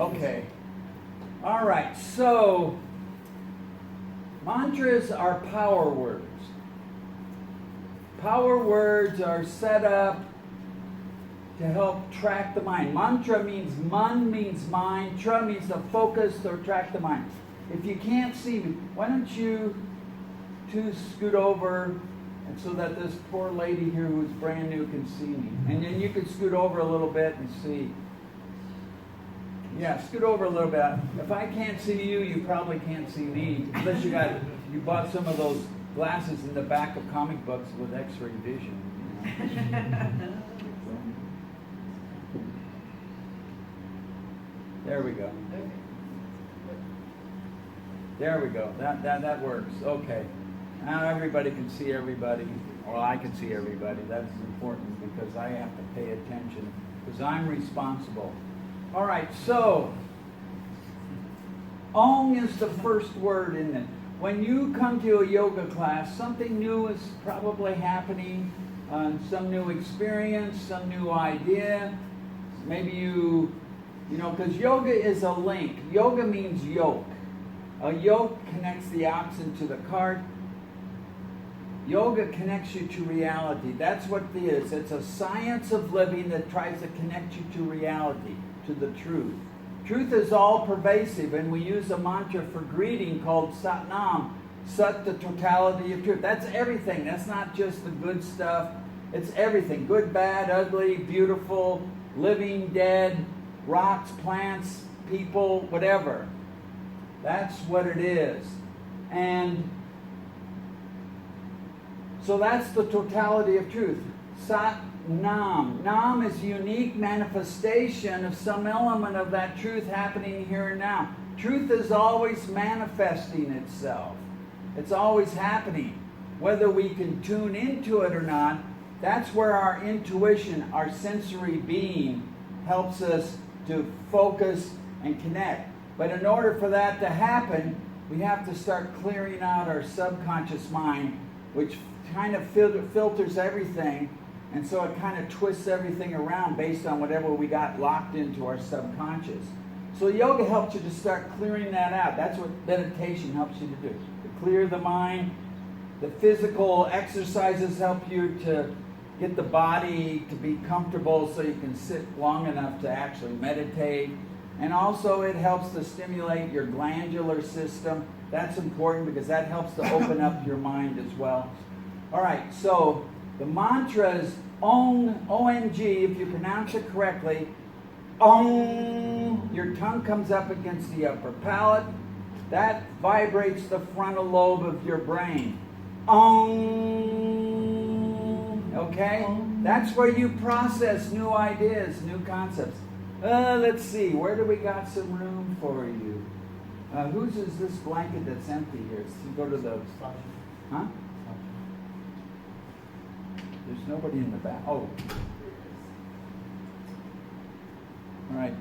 Okay. All right. So, mantras are power words. Power words are set up to help track the mind. Mantra means man means mind. Tra means to focus or track the mind. If you can't see me, why don't you two scoot over and so that this poor lady here who's brand new can see me. And then you can scoot over a little bit and see. Yeah, scoot over a little bit. If I can't see you, you probably can't see me. Unless you bought some of those glasses in the back of comic books with X-ray vision. There we go. There we go. That works. Okay. Now everybody can see everybody. Well, I can see everybody. That's important because I have to pay attention because I'm responsible. All right, so Om is the first word in it. When you come to a yoga class, something new is probably happening, some new experience, some new idea. Maybe you know, because yoga is a link. Yoga means yoke. A yoke connects the ox to the cart. Yoga connects you to reality. That's what it is. It's a science of living that tries to connect you to reality, to the truth. Truth is all pervasive, and we use a mantra for greeting called Sat Nam. Sat, the totality of truth. That's everything. That's not just the good stuff. It's everything. Good, bad, ugly, beautiful, living, dead, rocks, plants, people, whatever. That's what it is. And so that's the totality of truth. Sat Nam. Nam is a unique manifestation of some element of that truth happening here and now. Truth is always manifesting itself. It's always happening. Whether we can tune into it or not, that's where our intuition, our sensory being, helps us to focus and connect. But in order for that to happen, we have to start clearing out our subconscious mind, which kind of filters everything, and so it kind of twists everything around based on whatever we got locked into our subconscious. So yoga helps you to start clearing that out. That's what meditation helps you to do. To clear the mind. The physical exercises help you to get the body to be comfortable so you can sit long enough to actually meditate. And also it helps to stimulate your glandular system. That's important because that helps to open up your mind as well. All right, so the mantra is Om, O-N-G, if you pronounce it correctly. Om, your tongue comes up against the upper palate. That vibrates the frontal lobe of your brain. Om, okay? That's where you process new ideas, new concepts. Let's see, where do we got some room for you? Whose is this blanket that's empty here? So go to the... Huh? There's nobody in the back. Oh. All right.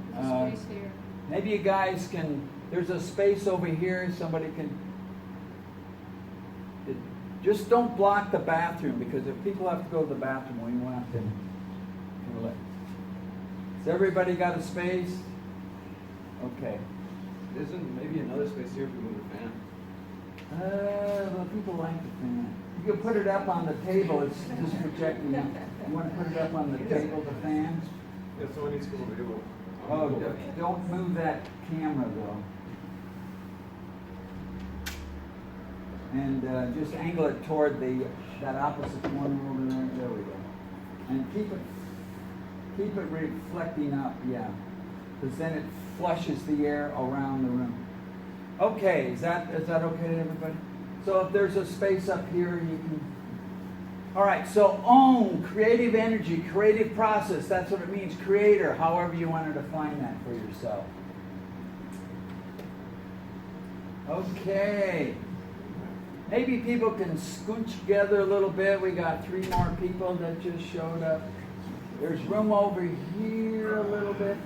Space here. Maybe you guys can... There's a space over here. Somebody can... Just don't block the bathroom, because if people have to go to the bathroom, we want them to let... Has everybody got a space? Okay. Isn't maybe another space here if we move the fan? Well, people like the fan. You can put it up on the table. It's just projecting. You want to put it up on the table, the fan? Yeah, someone needs to go over here. Oh, don't move that camera, though. And just angle it toward that opposite corner over there. There we go. And keep it reflecting up, yeah. Because then it flushes the air around the room. Okay, is that okay to everybody? So if there's a space up here, you can... All right, so Om, creative energy, creative process. That's what it means, creator, however you want to define that for yourself. Okay. Maybe people can scooch together a little bit. We got 3 more people that just showed up. There's room over here a little bit.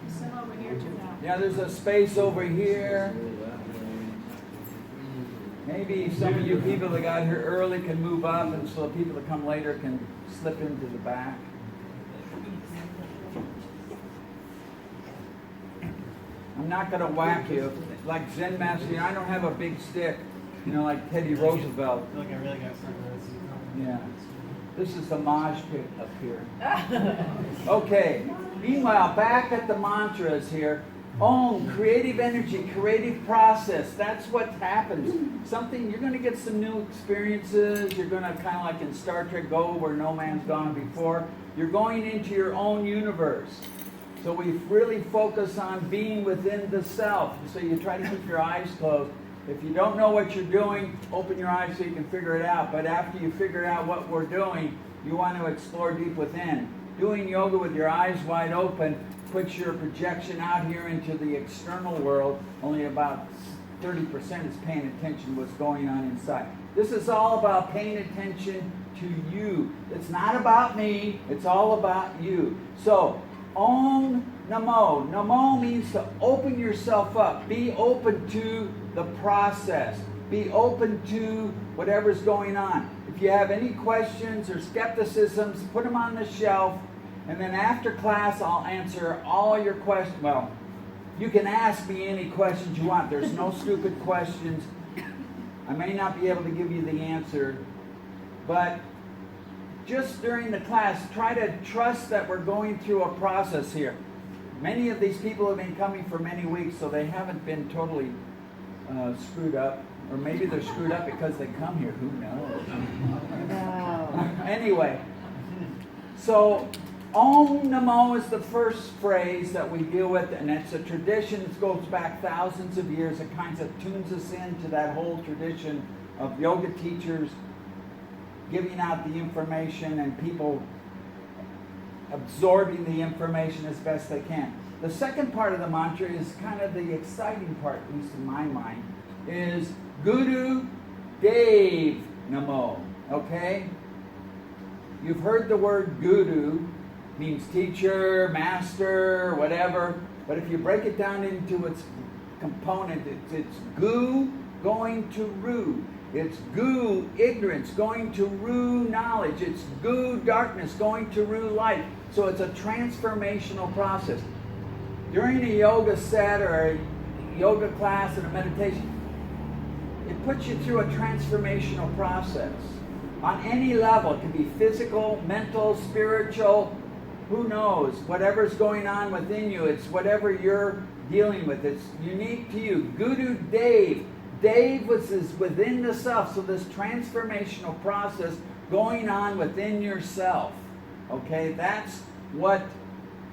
Some over here too now. Yeah, there's a space over here. Maybe some of you people that got here early can move up, and so the people that come later can slip into the back. I'm not going to whack you. Like Zen Master, I don't have a big stick, like Teddy Roosevelt. I feel like I really got started. Yeah. This is the mosh pit up here. Okay. Meanwhile, back at the mantras here. Om, creative energy, creative process. That's what happens. Something, you're going to get some new experiences. You're going to kind of like in Star Trek go where no man's gone before. You're going into your own universe. So we really focus on being within the self. So you try to keep your eyes closed. If you don't know what you're doing, open your eyes so you can figure it out. But after you figure out what we're doing, you want to explore deep within. Doing yoga with your eyes wide open puts your projection out here into the external world. Only about 30% is paying attention to what's going on inside. This is all about paying attention to you. It's not about me. It's all about you. So, Om Namo. Namo means to open yourself up. Be open to the process. Be open to whatever's going on. If you have any questions or skepticisms, put them on the shelf. And then after class, I'll answer all your questions. Well, you can ask me any questions you want. There's no stupid questions. I may not be able to give you the answer. But just during the class, try to trust that we're going through a process here. Many of these people have been coming for many weeks, so they haven't been totally screwed up. Or maybe they're screwed up because they come here. Who knows? No. Anyway, so Om Namo is the first phrase that we deal with, and it's a tradition that goes back thousands of years. It kind of tunes us into that whole tradition of yoga teachers giving out the information and people absorbing the information as best they can. The second part of the mantra is kind of the exciting part, at least in my mind, is Guru Dev Namo. Okay? You've heard the word guru, means teacher, master, whatever. But if you break it down into its component, it's gu going to ru. It's gu, ignorance, going to ru, knowledge. It's gu, darkness, going to ru, light. So it's a transformational process. During a yoga set or a yoga class and a meditation, it puts you through a transformational process. On any level, it can be physical, mental, spiritual, who knows? Whatever's going on within you, it's whatever you're dealing with. It's unique to you. Guru Dev. Dev is within the self. So this transformational process going on within yourself. Okay, that's what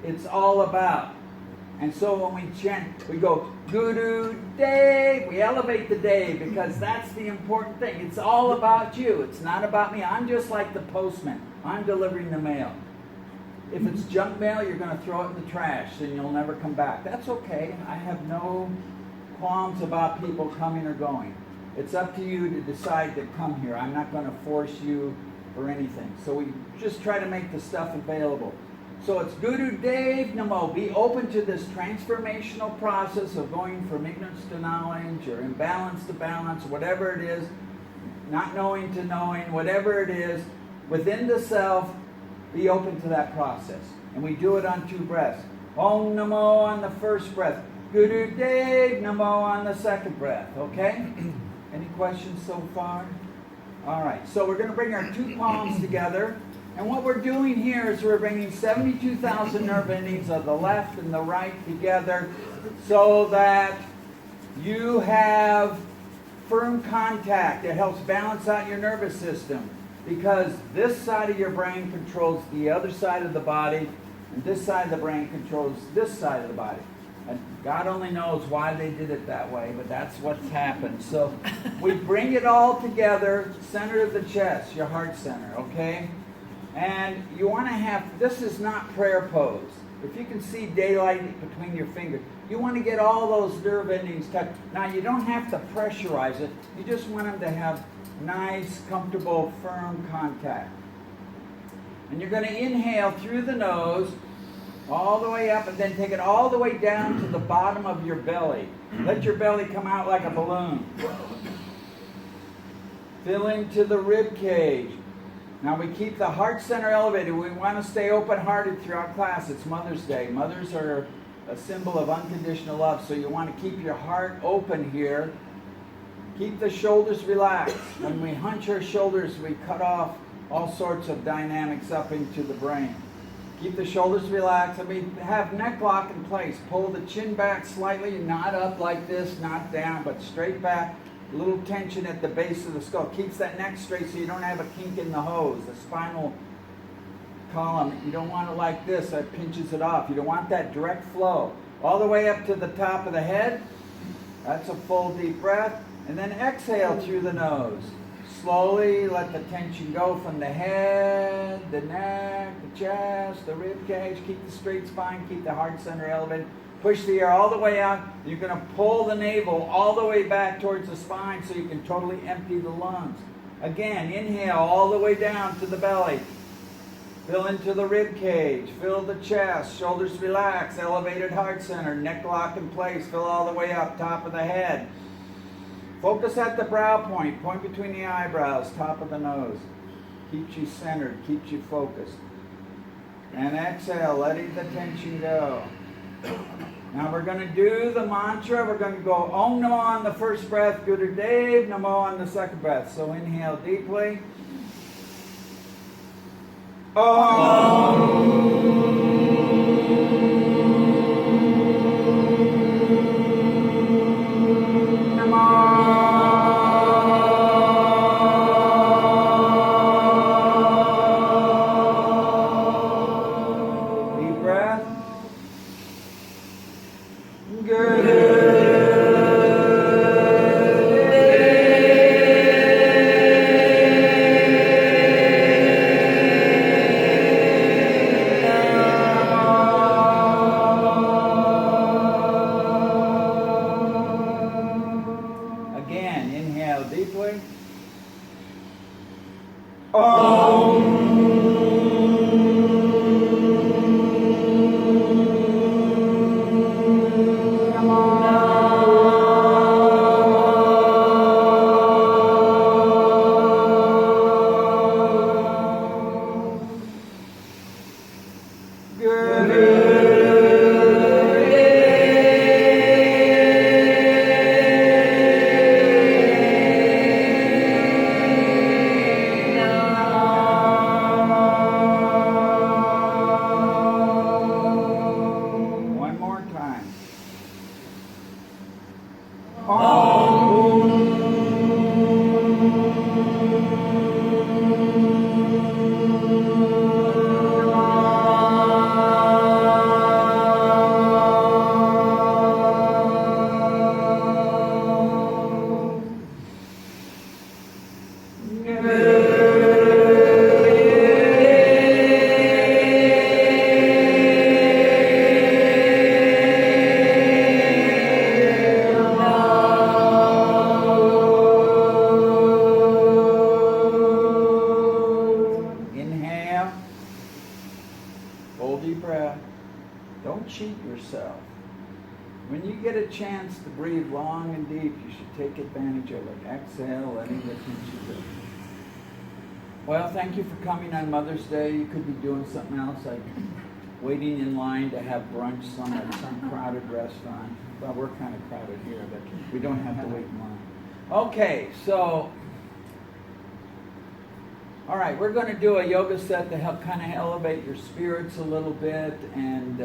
it's all about. And so when we chant, we go, Guru Dev. We elevate the Dev because that's the important thing. It's all about you. It's not about me. I'm just like the postman. I'm delivering the mail. If it's junk mail, you're going to throw it in the trash and you'll never come back. That's okay. I have no qualms about people coming or going. It's up to you to decide to come here. I'm not going to force you or anything. So we just try to make the stuff available. So it's Guru Dev Namo. Be open to this transformational process of going from ignorance to knowledge or imbalance to balance, whatever it is, not knowing to knowing, whatever it is, within the self. Be open to that process. And we do it on 2 breaths. Om Namo on the first breath. Guru Dev Namo on the second breath. Okay? Any questions so far? All right. So we're going to bring our 2 palms together. And what we're doing here is we're bringing 72,000 nerve endings of the left and the right together so that you have firm contact. It helps balance out your nervous system. Because this side of your brain controls the other side of the body, and this side of the brain controls this side of the body. And God only knows why they did it that way, but that's what's happened. So we bring it all together, center of the chest, your heart center, okay? And you want to have, this is not prayer pose. If you can see daylight between your fingers, you want to get all those nerve endings touched. Now, you don't have to pressurize it. You just want them to have nice, comfortable, firm contact. And you're going to inhale through the nose, all the way up, and then take it all the way down to the bottom of your belly. Let your belly come out like a balloon. Fill into the rib cage. Now we keep the heart center elevated. We want to stay open-hearted throughout class. It's Mother's Day. Mothers are a symbol of unconditional love, so you want to keep your heart open here. Keep the shoulders relaxed. When we hunch our shoulders, we cut off all sorts of dynamics up into the brain. Keep the shoulders relaxed, and we have neck lock in place. Pull the chin back slightly, not up like this, not down, but straight back. A little tension at the base of the skull. Keeps that neck straight so you don't have a kink in the hose, the spinal column. You don't want it like this, that pinches it off. You don't want that direct flow. All the way up to the top of the head. That's a full deep breath. And then exhale through the nose. Slowly let the tension go from the head, the neck, the chest, the rib cage. Keep the straight spine, keep the heart center elevated. Push the air all the way out. You're going to pull the navel all the way back towards the spine so you can totally empty the lungs. Again, inhale all the way down to the belly. Fill into the rib cage. Fill the chest. Shoulders relax. Elevated heart center. Neck lock in place. Fill all the way up. Top of the head. Focus at the brow point. Point between the eyebrows. Top of the nose. Keeps you centered. Keeps you focused. And exhale, letting the tension go. Now we're going to do the mantra. We're going to go Om Namo on the first breath, Gurudev Namo on the second breath. So inhale deeply. Chance to breathe long and deep, you should take advantage of it. Exhale, letting the tension go. Well, thank you for coming on Mother's Day. You could be doing something else, like waiting in line to have brunch at some crowded restaurant. Well, we're kind of crowded here, but we don't have to wait in line. Okay, so, all right, we're going to do a yoga set to help kind of elevate your spirits a little bit and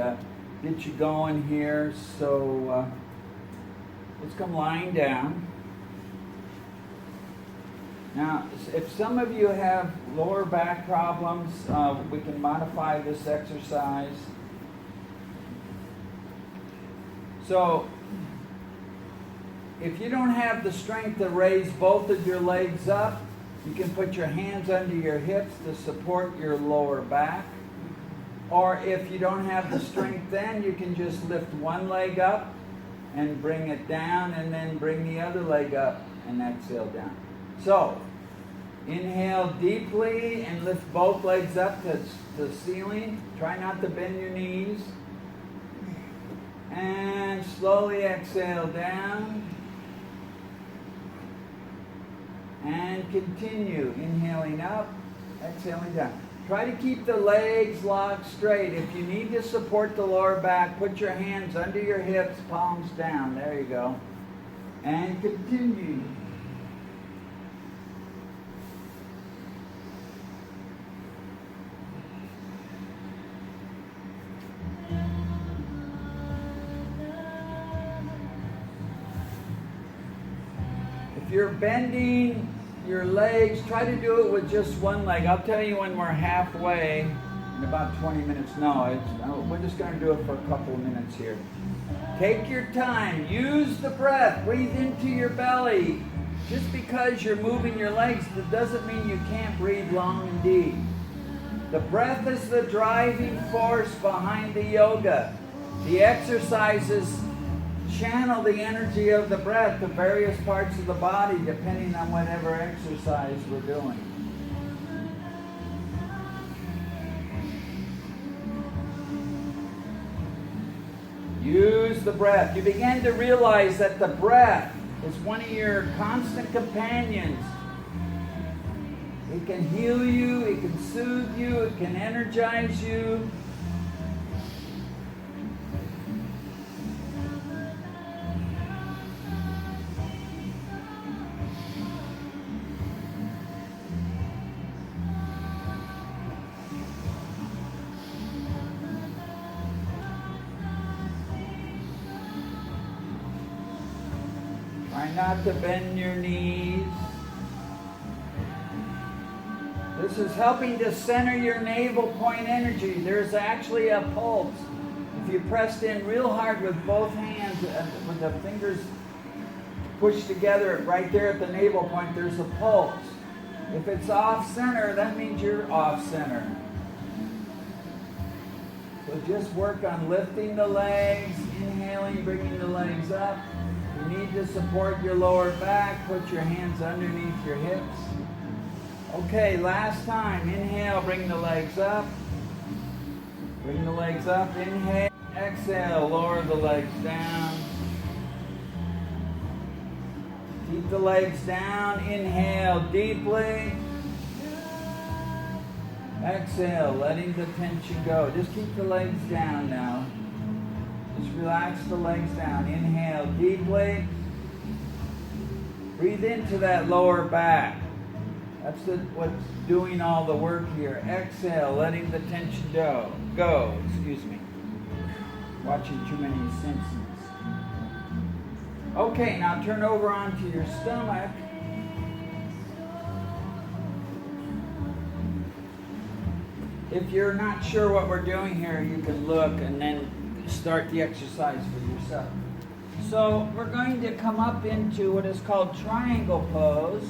get you going here. So, let's come lying down. Now, if some of you have lower back problems, we can modify this exercise. So, if you don't have the strength to raise both of your legs up, you can put your hands under your hips to support your lower back. Or if you don't have the strength then, you can just lift one leg up and bring it down, and then bring the other leg up and exhale down. So, inhale deeply and lift both legs up to the ceiling. Try not to bend your knees. And slowly exhale down. And continue. Inhaling up, exhaling down. Try to keep the legs locked straight. If you need to support the lower back, put your hands under your hips, palms down. There you go. And continue. If you're bending your legs, try to do it with just one leg. I'll tell you when we're halfway in about 20 minutes. We're just going to do it for a couple of minutes here. Take your time. Use the breath. Breathe into your belly. Just because you're moving your legs, that doesn't mean you can't breathe long and deep. The breath is the driving force behind the yoga. The exercises channel the energy of the breath to various parts of the body depending on whatever exercise we're doing. Use the breath. You begin to realize that the breath is one of your constant companions. It can heal you, it can soothe you, it can energize you. Try not to bend your knees. This is helping to center your navel point energy. There's actually a pulse. If you pressed in real hard with both hands, with the fingers pushed together right there at the navel point, there's a pulse. If it's off center, that means you're off center. So just work on lifting the legs, inhaling, bringing the legs up. You need to support your lower back. Put your hands underneath your hips. Okay, last time. Inhale, bring the legs up. Bring the legs up. Inhale. Exhale, lower the legs down. Keep the legs down. Inhale deeply. Exhale, letting the tension go. Just keep the legs down now. Just relax the legs down. Inhale deeply. Breathe into that lower back. That's what's doing all the work here. Exhale, letting the tension go. Excuse me. Watching too many Simpsons. Okay, now turn over onto your stomach. If you're not sure what we're doing here, you can look and then start the exercise for yourself. So we're going to come up into what is called triangle pose.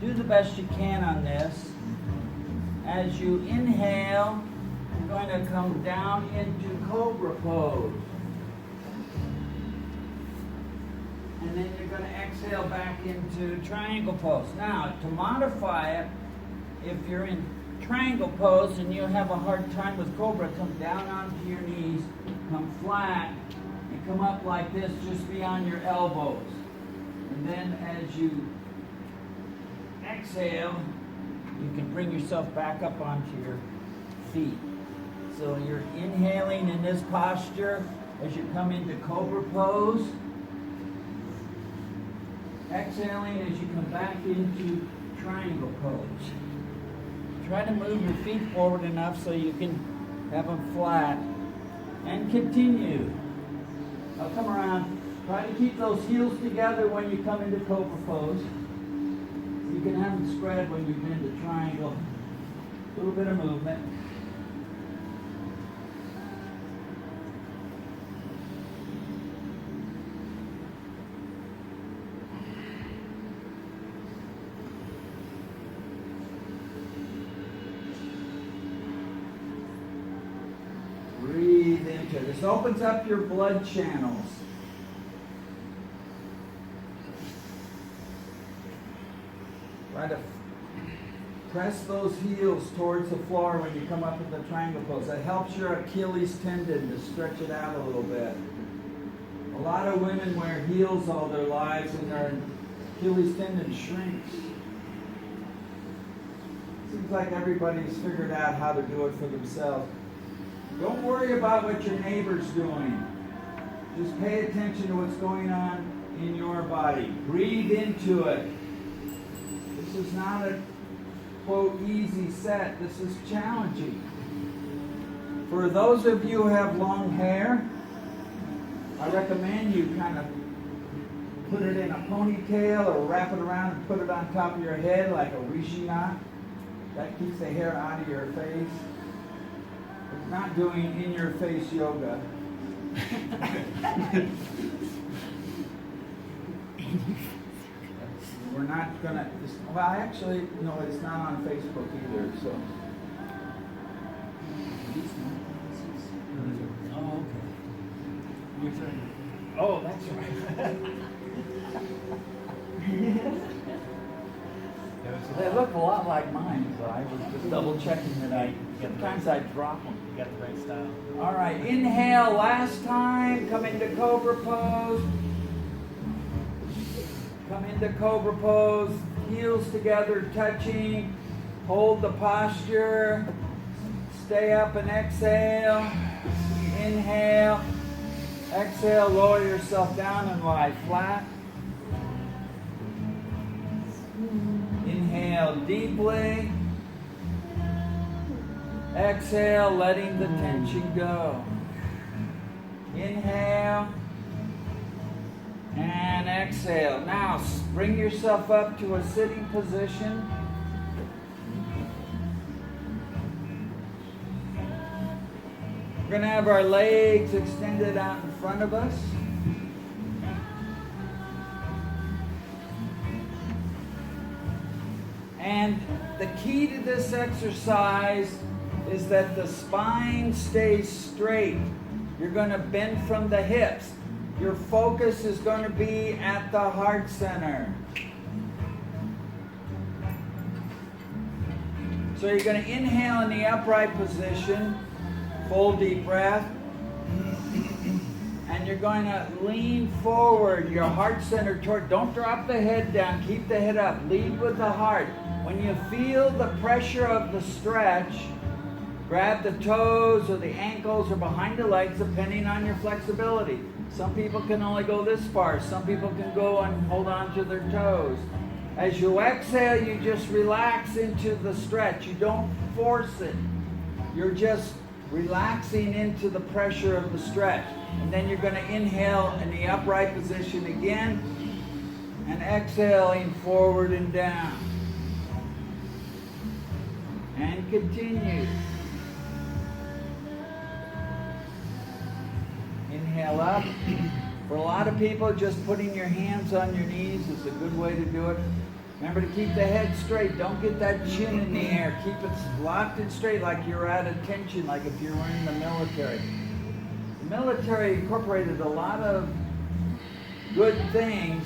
Do the best you can on this. As you inhale, you're going to come down into cobra pose. And then you're going to exhale back into triangle pose. Now, to modify it, if you're in triangle pose and you have a hard time with cobra, come down onto your knees, come flat, and come up like this just beyond your elbows. And then as you exhale, you can bring yourself back up onto your feet. So you're inhaling in this posture as you come into cobra pose. Exhaling as you come back into triangle pose. Try to move your feet forward enough so you can have them flat. And continue. Now come around. Try to keep those heels together when you come into cobra pose. You can have them spread when you bend to triangle. A little bit of movement. Breathe into it. This opens up your blood channels. Try to press those heels towards the floor when you come up in the triangle pose. That helps your Achilles tendon to stretch it out a little bit. A lot of women wear heels all their lives and are Achilles tendon shrinks. Seems like everybody's figured out how to do it for themselves. Don't worry about what your neighbor's doing. Just pay attention to what's going on in your body. Breathe into it. This is not a, quote, easy set. This is challenging. For those of you who have long hair, I recommend you kind of put it in a ponytail or wrap it around and put it on top of your head like a rishi knot. That keeps the hair out of your face. It's not doing in-your-face yoga. We're not gonna. Well, actually, no, it's not on Facebook either. So. Oh, okay. You're saying, Oh, that's right. They look a lot like mine, so I was just double checking that I. Sometimes I drop them. you got the right style. All right, inhale last time. Come into Cobra pose. Come into Cobra pose. Heels together, touching. Hold the posture. Stay up and exhale. Inhale. Exhale, lower yourself down and lie flat. Inhale deeply. Exhale, letting the tension go. Inhale. And exhale. Now, bring yourself up to a sitting position. We're going to have our legs extended out in front of us. And the key to this exercise is that the spine stays straight. You're going to bend from the hips. Your focus is going to be at the heart center. So you're going to inhale in the upright position, full deep breath. And you're going to lean forward, your heart center toward, don't drop the head down, keep the head up, lead with the heart. When you feel the pressure of the stretch, grab the toes or the ankles or behind the legs depending on your flexibility. Some people can only go this far, some people can go and hold on to their toes. As you exhale, you just relax into the stretch. You don't force it. You're just relaxing into the pressure of the stretch. And then you're going to inhale in the upright position again and exhaling forward and down. And continue. Inhale up. For a lot of people, just putting your hands on your knees is a good way to do it. Remember to keep the head straight. Don't get that chin in the air. Keep it locked and straight like you're at attention, like if you were in the military. The military incorporated a lot of good things.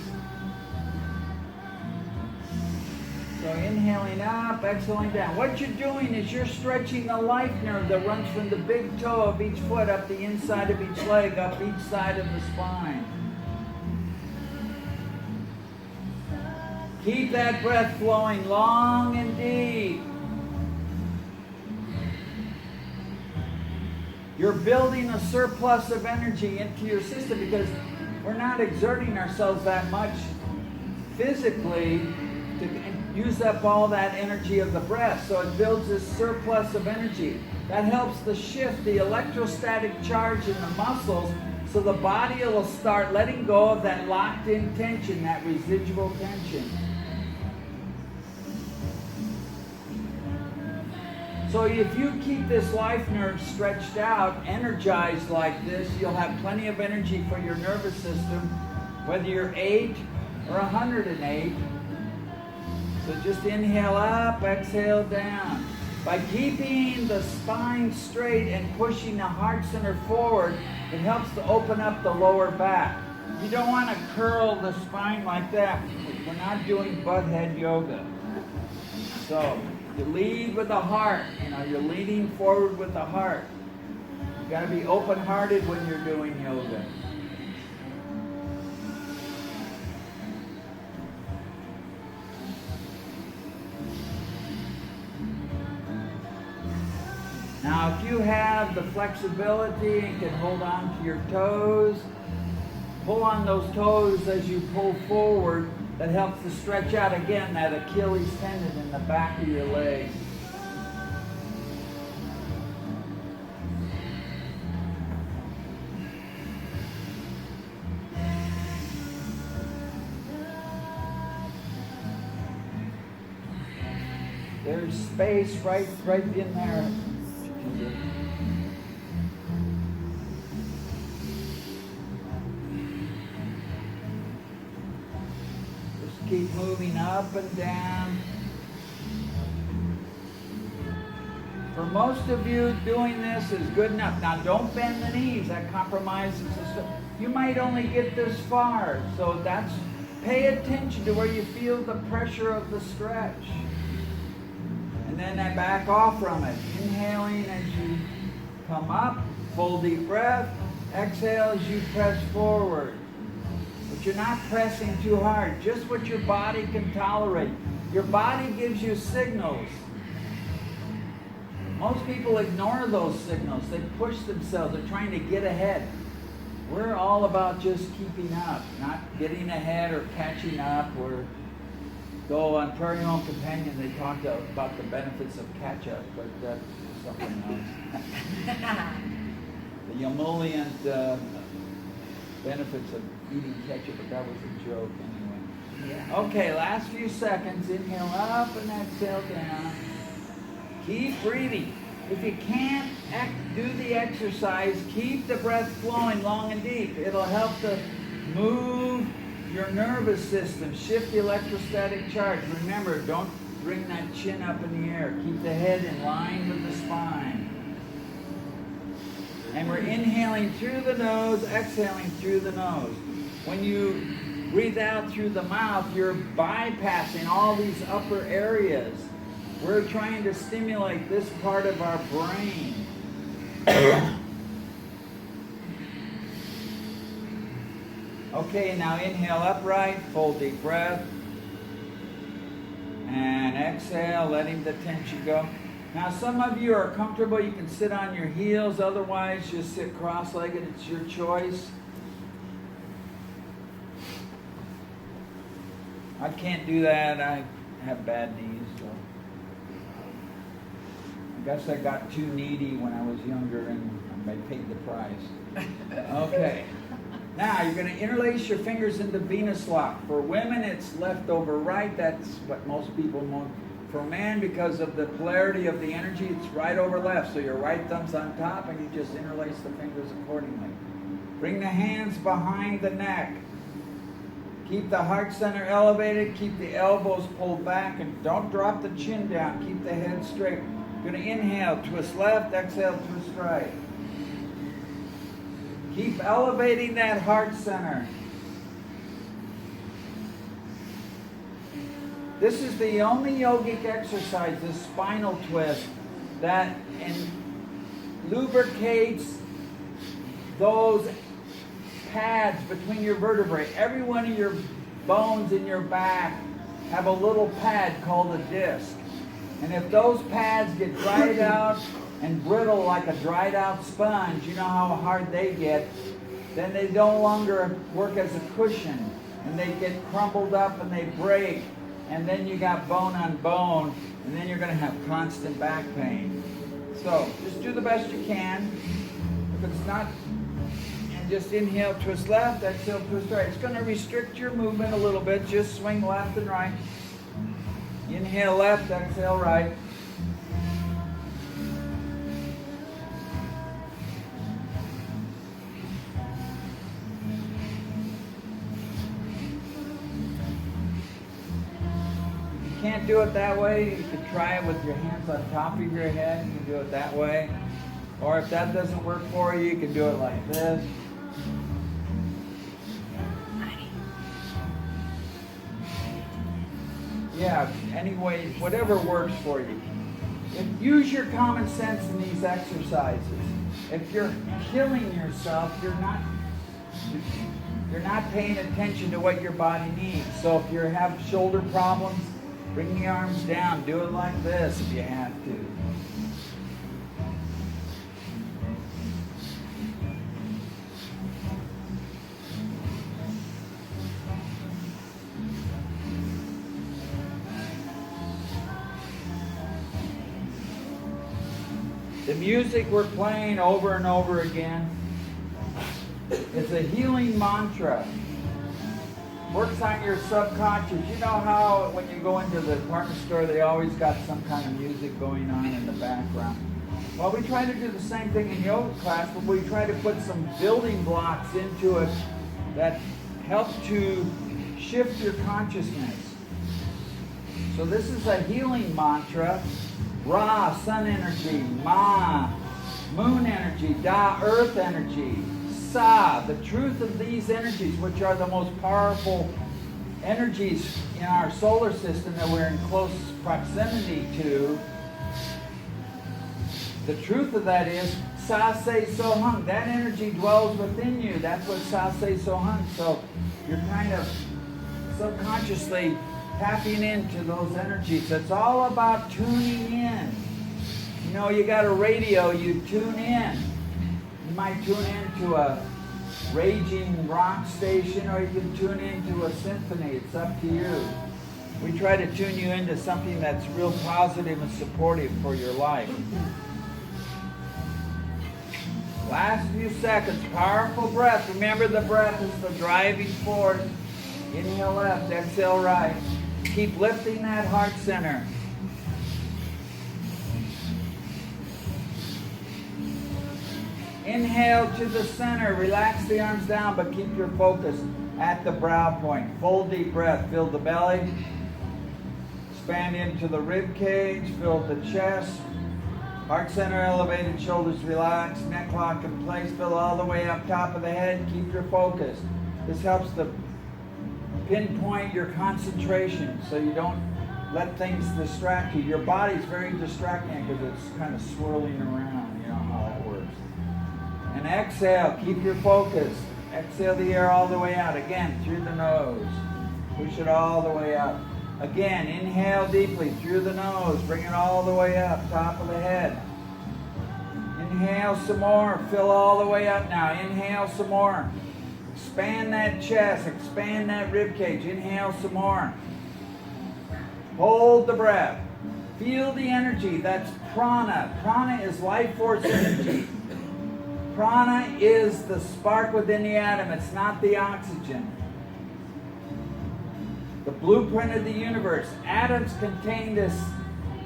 So inhaling up, exhaling down. What you're doing is you're stretching the life nerve that runs from the big toe of each foot up the inside of each leg, up each side of the spine. Keep that breath flowing long and deep. You're building a surplus of energy into your system because we're not exerting ourselves that much physically to use up all that energy of the breath. So it builds this surplus of energy. That helps to shift the electrostatic charge in the muscles so the body will start letting go of that locked in tension, that residual tension. So if you keep this life nerve stretched out, energized like this, you'll have plenty of energy for your nervous system, whether you're 8 or 108. So just inhale up, exhale down. By keeping the spine straight and pushing the heart center forward, it helps to open up the lower back. You don't want to curl the spine like that. We're not doing butt head yoga. So you lead with the heart. You're leading forward with the heart. You've got to be open-hearted when you're doing yoga. Now, if you have the flexibility and can hold on to your toes, pull on those toes as you pull forward. That helps to stretch out again that Achilles tendon in the back of your leg. There's space right in there. Just keep moving up and down. For most of you, doing this is good enough. Now, don't bend the knees. That compromises the stuff. You might only get this far. So pay attention to where you feel the pressure of the stretch. And then I back off from it. Inhaling as you come up. Full deep breath. Exhale as you press forward. But you're not pressing too hard. Just what your body can tolerate. Your body gives you signals. Most people ignore those signals. They push themselves. They're trying to get ahead. We're all about just keeping up, not getting ahead or catching up. Though on Prairie Home Companion they talked about the benefits of catch-up, but that's something else. The emollient benefits of eating ketchup, but that was a joke anyway. Yeah. Okay, last few seconds. Inhale up and exhale down. Keep breathing. If you can't do the exercise, keep the breath flowing long and deep. It'll help to move your nervous system, shift the electrostatic charge. Remember, don't bring that chin up in the air. Keep the head in line with the spine. And we're inhaling through the nose, exhaling through the nose. When you breathe out through the mouth, you're bypassing all these upper areas. We're trying to stimulate this part of our brain. Okay, now inhale upright, full deep breath. And exhale, letting the tension go. Now some of you are comfortable, you can sit on your heels, otherwise just sit cross-legged, it's your choice. I can't do that, I have bad knees. So. I guess I got too needy when I was younger and I paid the price. Okay. Now you're going to interlace your fingers into Venus lock. For women, it's left over right. That's what most people want. For men, because of the polarity of the energy, it's right over left. So your right thumb's on top and you just interlace the fingers accordingly. Bring the hands behind the neck. Keep the heart center elevated. Keep the elbows pulled back and don't drop the chin down. Keep the head straight. You're going to inhale, twist left, exhale, twist right. Keep elevating that heart center. This is the only yogic exercise, this spinal twist, that lubricates those pads between your vertebrae. Every one of your bones in your back have a little pad called a disc. And if those pads get dried out and brittle like a dried out sponge, you know how hard they get, then they no longer work as a cushion. And they get crumbled up and they break. And then you got bone on bone. And then you're going to have constant back pain. So just do the best you can. If it's not, and just inhale, twist left, exhale, twist right. It's going to restrict your movement a little bit. Just swing left and right. Inhale left, exhale right. If you can't do it that way, you can try it with your hands on top of your head. You can do it that way. Or if that doesn't work for you, you can do it like this. Yeah, anyway, whatever works for you. Use your common sense in these exercises. If you're killing yourself, you're not paying attention to what your body needs. So if you have shoulder problems, bring the arms down. Do it like this if you have to. The music we're playing over and over again is a healing mantra. Works on your subconscious. You know how when you go into the department store, they always got some kind of music going on in the background. Well, we try to do the same thing in yoga class, but we try to put some building blocks into it that help to shift your consciousness. So this is a healing mantra. Ra, sun energy. Ma, moon energy. Da, earth energy. Sa, the truth of these energies, which are the most powerful energies in our solar system that we're in close proximity to. The truth of that is Sa Se So Hung. That energy dwells within you. That's what Sa Se So Hung. So you're kind of subconsciously tapping into those energies. It's all about tuning in. You know, you got a radio, you tune in. You might tune into a raging rock station, or you can tune into a symphony. It's up to you. We try to tune you into something that's real positive and supportive for your life. Last few seconds, powerful breath. Remember, the breath is the driving force. Inhale left, exhale right. Keep lifting that heart center. Inhale to the center. Relax the arms down, but keep your focus at the brow point. Full deep breath. Fill the belly. Expand into the rib cage. Fill the chest. Heart center elevated. Shoulders relaxed. Neck locked in place. Fill all the way up top of the head. Keep your focus. This helps to pinpoint your concentration so you don't let things distract you. Your body's very distracting because it's kind of swirling around. You know how that works. And exhale. Keep your focus. Exhale the air all the way out. Again, through the nose. Push it all the way up. Again, inhale deeply through the nose. Bring it all the way up, top of the head. Inhale some more. Fill all the way up now. Inhale some more. Expand that chest. Expand that rib cage. Inhale some more. Hold the breath. Feel the energy. That's prana. Prana is life force energy. Prana is the spark within the atom. It's not the oxygen. The blueprint of the universe. Atoms contain this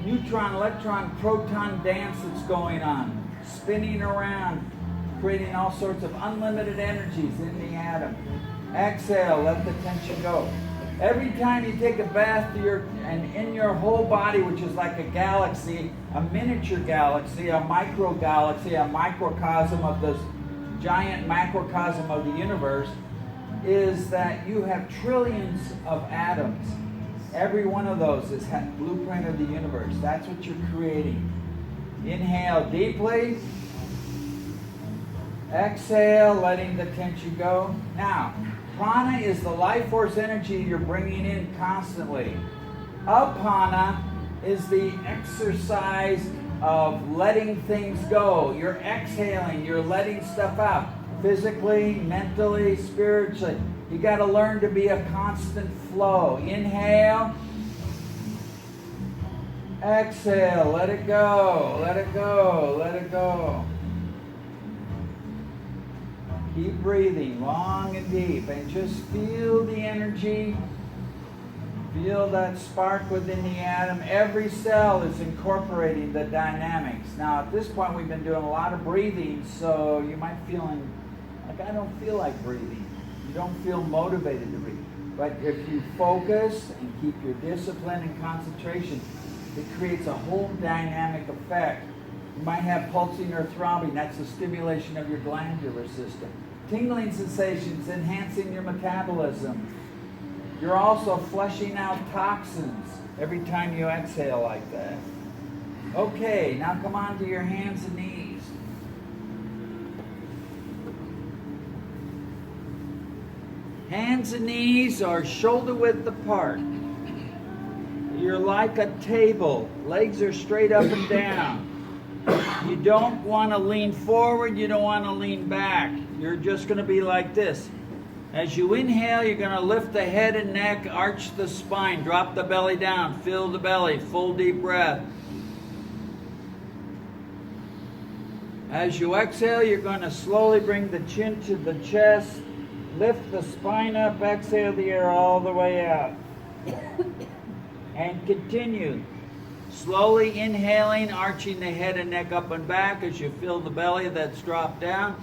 neutron, electron, proton dance that's going on. Spinning around, creating all sorts of unlimited energies in the atom. Exhale, let the tension go. Every time you take a bath, and in your whole body, which is like a galaxy, a miniature galaxy, a micro galaxy, a microcosm of this giant macrocosm of the universe, is that you have trillions of atoms. Every one of those is a blueprint of the universe. That's what you're creating. Inhale deeply. Exhale, letting the tension go. Now, prana is the life force energy you're bringing in constantly. Apana is the exercise of letting things go. You're exhaling, you're letting stuff out. Physically, mentally, spiritually. You got to learn to be a constant flow. Inhale. Exhale. Let it go. Let it go. Let it go. Keep breathing long and deep and just feel the energy. Feel that spark within the atom. Every cell is incorporating the dynamics. Now, at this point, we've been doing a lot of breathing, so you might feel like, I don't feel like breathing. You don't feel motivated to breathe. But if you focus and keep your discipline and concentration, it creates a whole dynamic effect. You might have pulsing or throbbing. That's the stimulation of your glandular system. Tingling sensations, enhancing your metabolism. You're also flushing out toxins every time you exhale like that. Okay, now come on to your hands and knees. Hands and knees are shoulder width apart. You're like a table. Legs are straight up and down. You don't want to lean forward. You don't want to lean back. You're just going to be like this. As you inhale, you're going to lift the head and neck, arch the spine, drop the belly down, fill the belly, full deep breath. As you exhale, you're going to slowly bring the chin to the chest, lift the spine up, exhale the air all the way out. And continue. Slowly inhaling, arching the head and neck up and back as you feel the belly that's dropped down.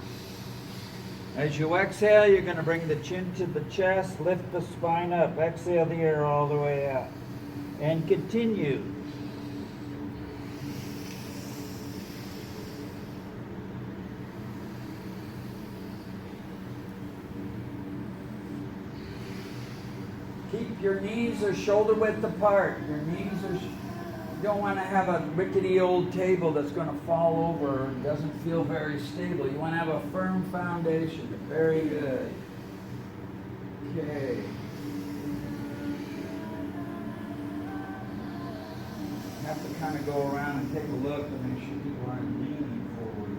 As you exhale, you're going to bring the chin to the chest, lift the spine up, exhale the air all the way out. And continue. Keep your knees or shoulder width apart. Your knees are... You don't want to have a rickety old table that's going to fall over and doesn't feel very stable. You want to have a firm foundation. Very good. Okay. You have to kind of go around and take a look and make sure people aren't leaning forward.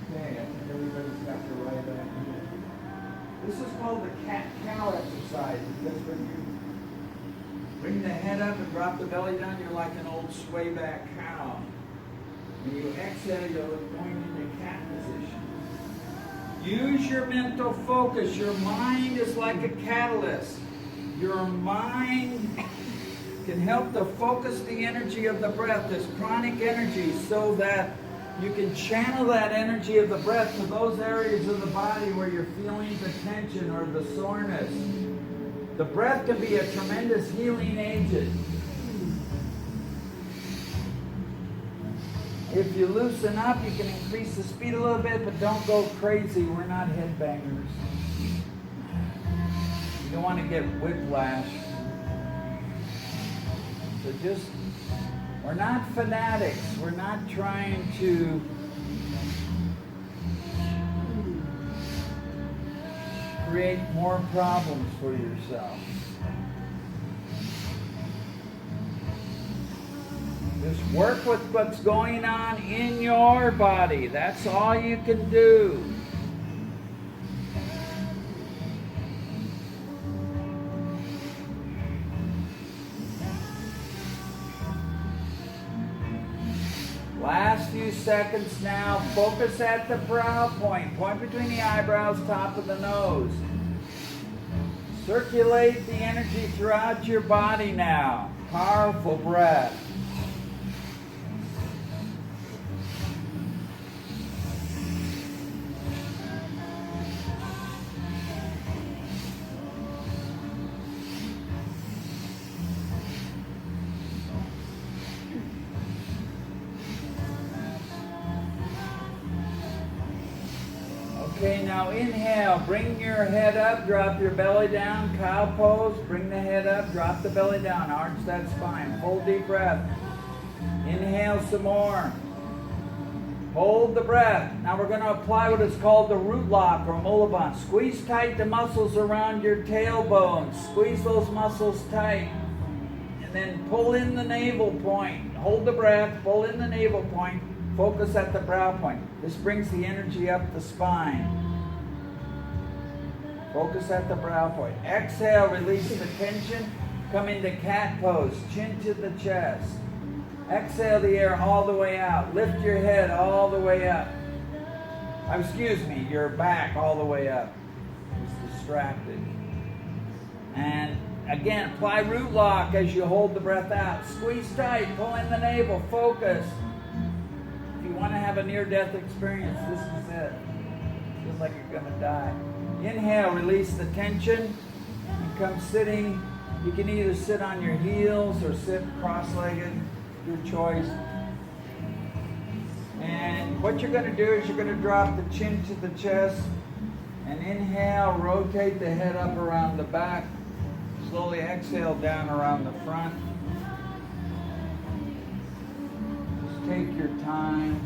Okay, I think everybody's got their right idea. This is called the cat-cow exercise. That's when you bring the head up and drop the belly down. You're like an old swayback cow. When you exhale, you're going into cat position. Use your mental focus. Your mind is like a catalyst. Your mind can help to focus the energy of the breath, this pranic energy, so that you can channel that energy of the breath to those areas of the body where you're feeling the tension or the soreness. The breath can be a tremendous healing agent. If you loosen up, you can increase the speed a little bit, but don't go crazy. We're not headbangers. You don't want to get whiplash. So just, we're not fanatics. We're not trying to create more problems for yourself. Just work with what's going on in your body. That's all you can do. Last few seconds now. Focus at the brow point. Point between the eyebrows, top of the nose. Circulate the energy throughout your body now. Powerful breath. Okay, now inhale, bring your head up, drop your belly down, cow pose, bring the head up, drop the belly down, arch that spine, full deep breath. Inhale some more. Hold the breath. Now we're going to apply what is called the root lock or mulaband. Squeeze tight the muscles around your tailbone. Squeeze those muscles tight. And then pull in the navel point. Hold the breath, pull in the navel point. Focus at the brow point. This brings the energy up the spine. Focus at the brow point. Exhale, release the tension. Come into cat pose, chin to the chest. Exhale the air all the way out. Lift your head all the way up. Excuse me, your back all the way up. It's distracted. And again, apply root lock as you hold the breath out. Squeeze tight, pull in the navel, focus. If you want to have a near-death experience, this is it. Feels like you're going to die. Inhale, release the tension. And come sitting. You can either sit on your heels or sit cross-legged, your choice. And what you're going to do is you're going to drop the chin to the chest. And inhale, rotate the head up around the back. Slowly exhale down around the front. Take your time.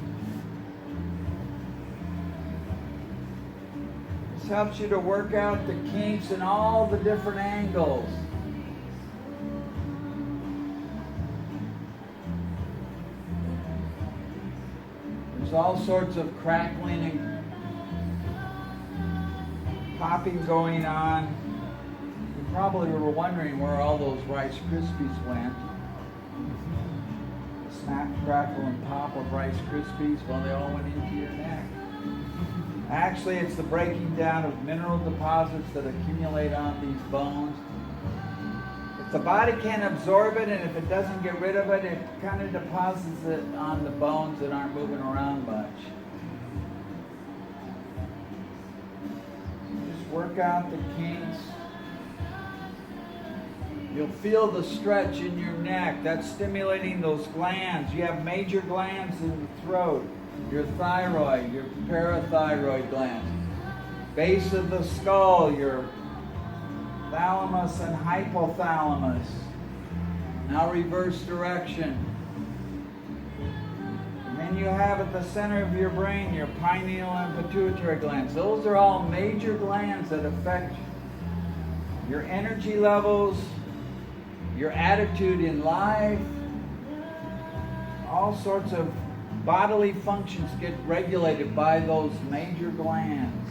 This helps you to work out the kinks in all the different angles. There's all sorts of crackling and popping going on. You probably were wondering where all those Rice Krispies went. snap, crackle, and pop of Rice Krispies? Well, they all went into your neck. Actually, it's the breaking down of mineral deposits that accumulate on these bones. If the body can't absorb it, and if it doesn't get rid of it, it kind of deposits it on the bones that aren't moving around much. Just work out the kinks. You'll feel the stretch in your neck. That's stimulating those glands. You have major glands in the throat. Your thyroid, your parathyroid glands. Base of the skull, your thalamus and hypothalamus. Now reverse direction. And then you have at the center of your brain your pineal and pituitary glands. Those are all major glands that affect your energy levels, your attitude in life. All sorts of bodily functions get regulated by those major glands.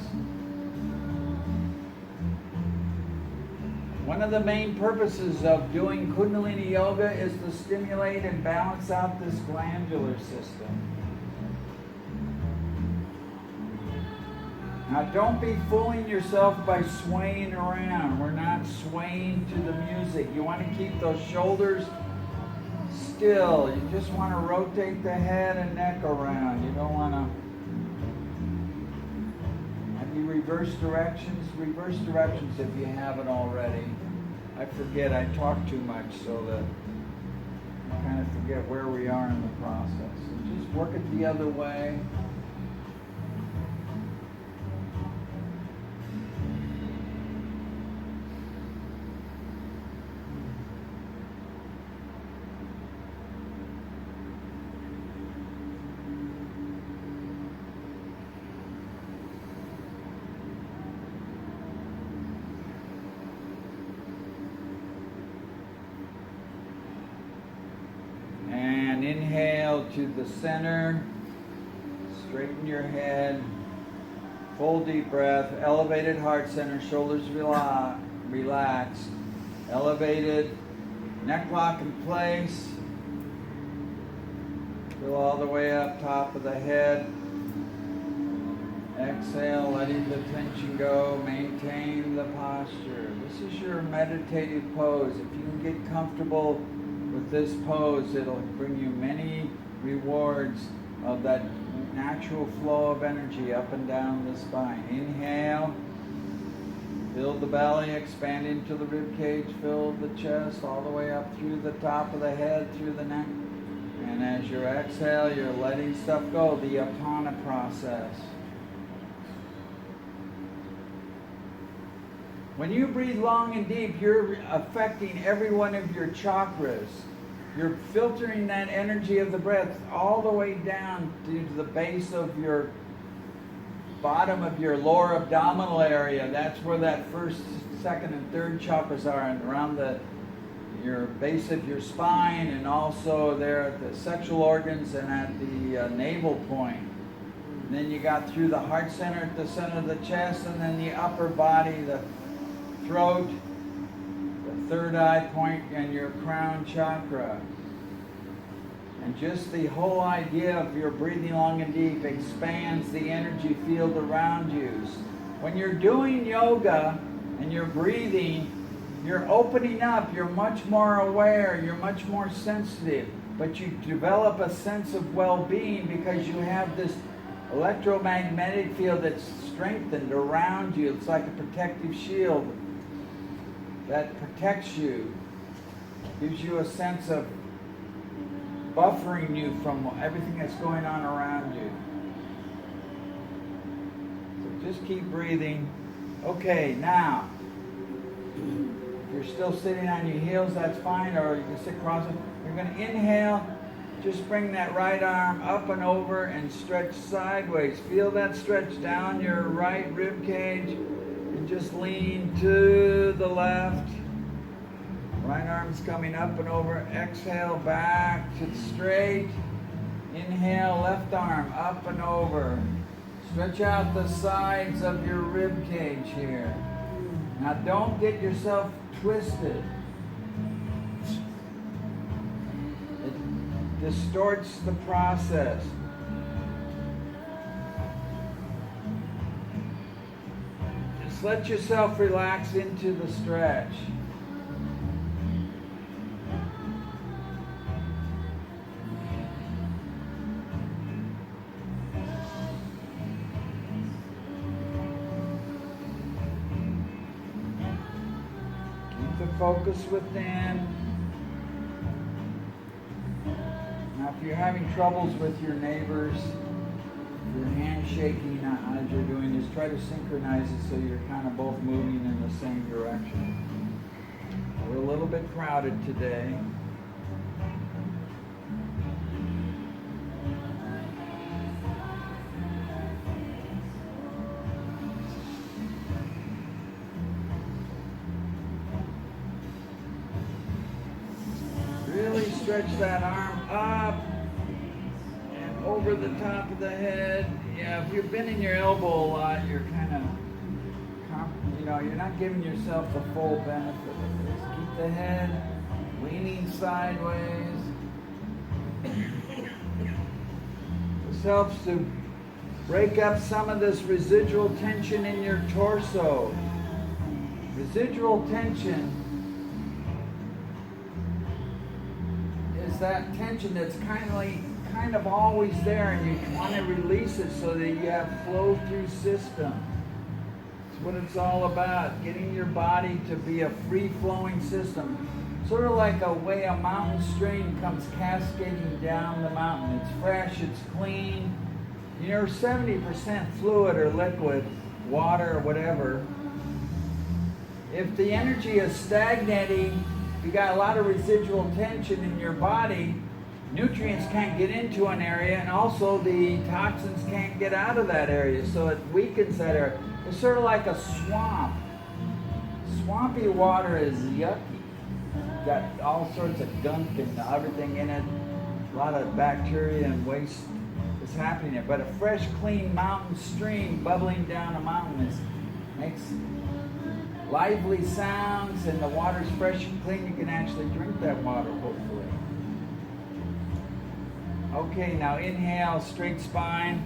One of the main purposes of doing Kundalini Yoga is to stimulate and balance out this glandular system. Now don't be fooling yourself by swaying around. We're not swaying to the music. You want to keep those shoulders still. You just want to rotate the head and neck around. You don't want to... Have you reverse directions? Reverse directions if you haven't already. I forget, I talk too much so that I kind of forget where we are in the process. So just work it the other way. Inhale to the center, straighten your head, full deep breath, elevated heart center, shoulders relaxed, elevated, neck lock in place, fill all the way up top of the head, exhale, letting the tension go, maintain the posture. This is your meditative pose. If you can get comfortable with this pose, it'll bring you many rewards of that natural flow of energy up and down the spine. Inhale, fill the belly, expand into the rib cage, fill the chest all the way up through the top of the head, through the neck. And as you exhale, you're letting stuff go, the apana process. When you breathe long and deep, you're affecting every one of your chakras. You're filtering that energy of the breath all the way down to the base of your bottom of your lower abdominal area. That's where that first, second, and third chakras are, and around your base of your spine, and also there at the sexual organs and at the navel point. And then you got through the heart center at the center of the chest, and then the upper body, the throat, the third eye point, and your crown chakra. And just the whole idea of your breathing long and deep expands the energy field around you. When you're doing yoga and you're breathing, you're opening up, you're much more aware, you're much more sensitive, but you develop a sense of well-being because you have this electromagnetic field that's strengthened around you. It's like a protective shield that protects you, gives you a sense of buffering you from everything that's going on around you. So just keep breathing. Okay, now, if you're still sitting on your heels, that's fine, or you can sit cross. You're going to inhale, just bring that right arm up and over and stretch sideways. Feel that stretch down your right rib cage. And just lean to the left. Right arm's coming up and over. Exhale, back to straight. Inhale, left arm up and over. Stretch out the sides of your rib cage here. Now don't get yourself twisted. distorts the process. Just let yourself relax into the stretch. Keep the focus within. Now, if you're having troubles with your neighbors, your hand shaking as you're doing this, try to synchronize it so you're kind of both moving in the same direction. We're a little bit crowded today. Really stretch that arm up and over the top of the head. Yeah, if you've been in your elbow a lot, you're kind of, you're not giving yourself the full benefit of this. Keep the head leaning sideways. This helps to break up some of this residual tension in your torso. Residual tension is that tension that's kind of always there, and you want to release it so that you have flow through system. It's what it's all about, getting your body to be a free-flowing system. Sort of like a way a mountain stream comes cascading down the mountain. It's fresh, it's clean. You're 70% fluid or liquid, water or whatever. If the energy is stagnating, you got a lot of residual tension in your body, nutrients can't get into an area, and also the toxins can't get out of that area, so it weakens that area. It's sort of like a swamp. Swampy water is yucky. Got all sorts of gunk and everything in it. A lot of bacteria and waste is happening there. But a fresh, clean mountain stream bubbling down a mountain makes lively sounds, and the water's fresh and clean. You can actually drink that water, hopefully. Okay, now inhale, straight spine.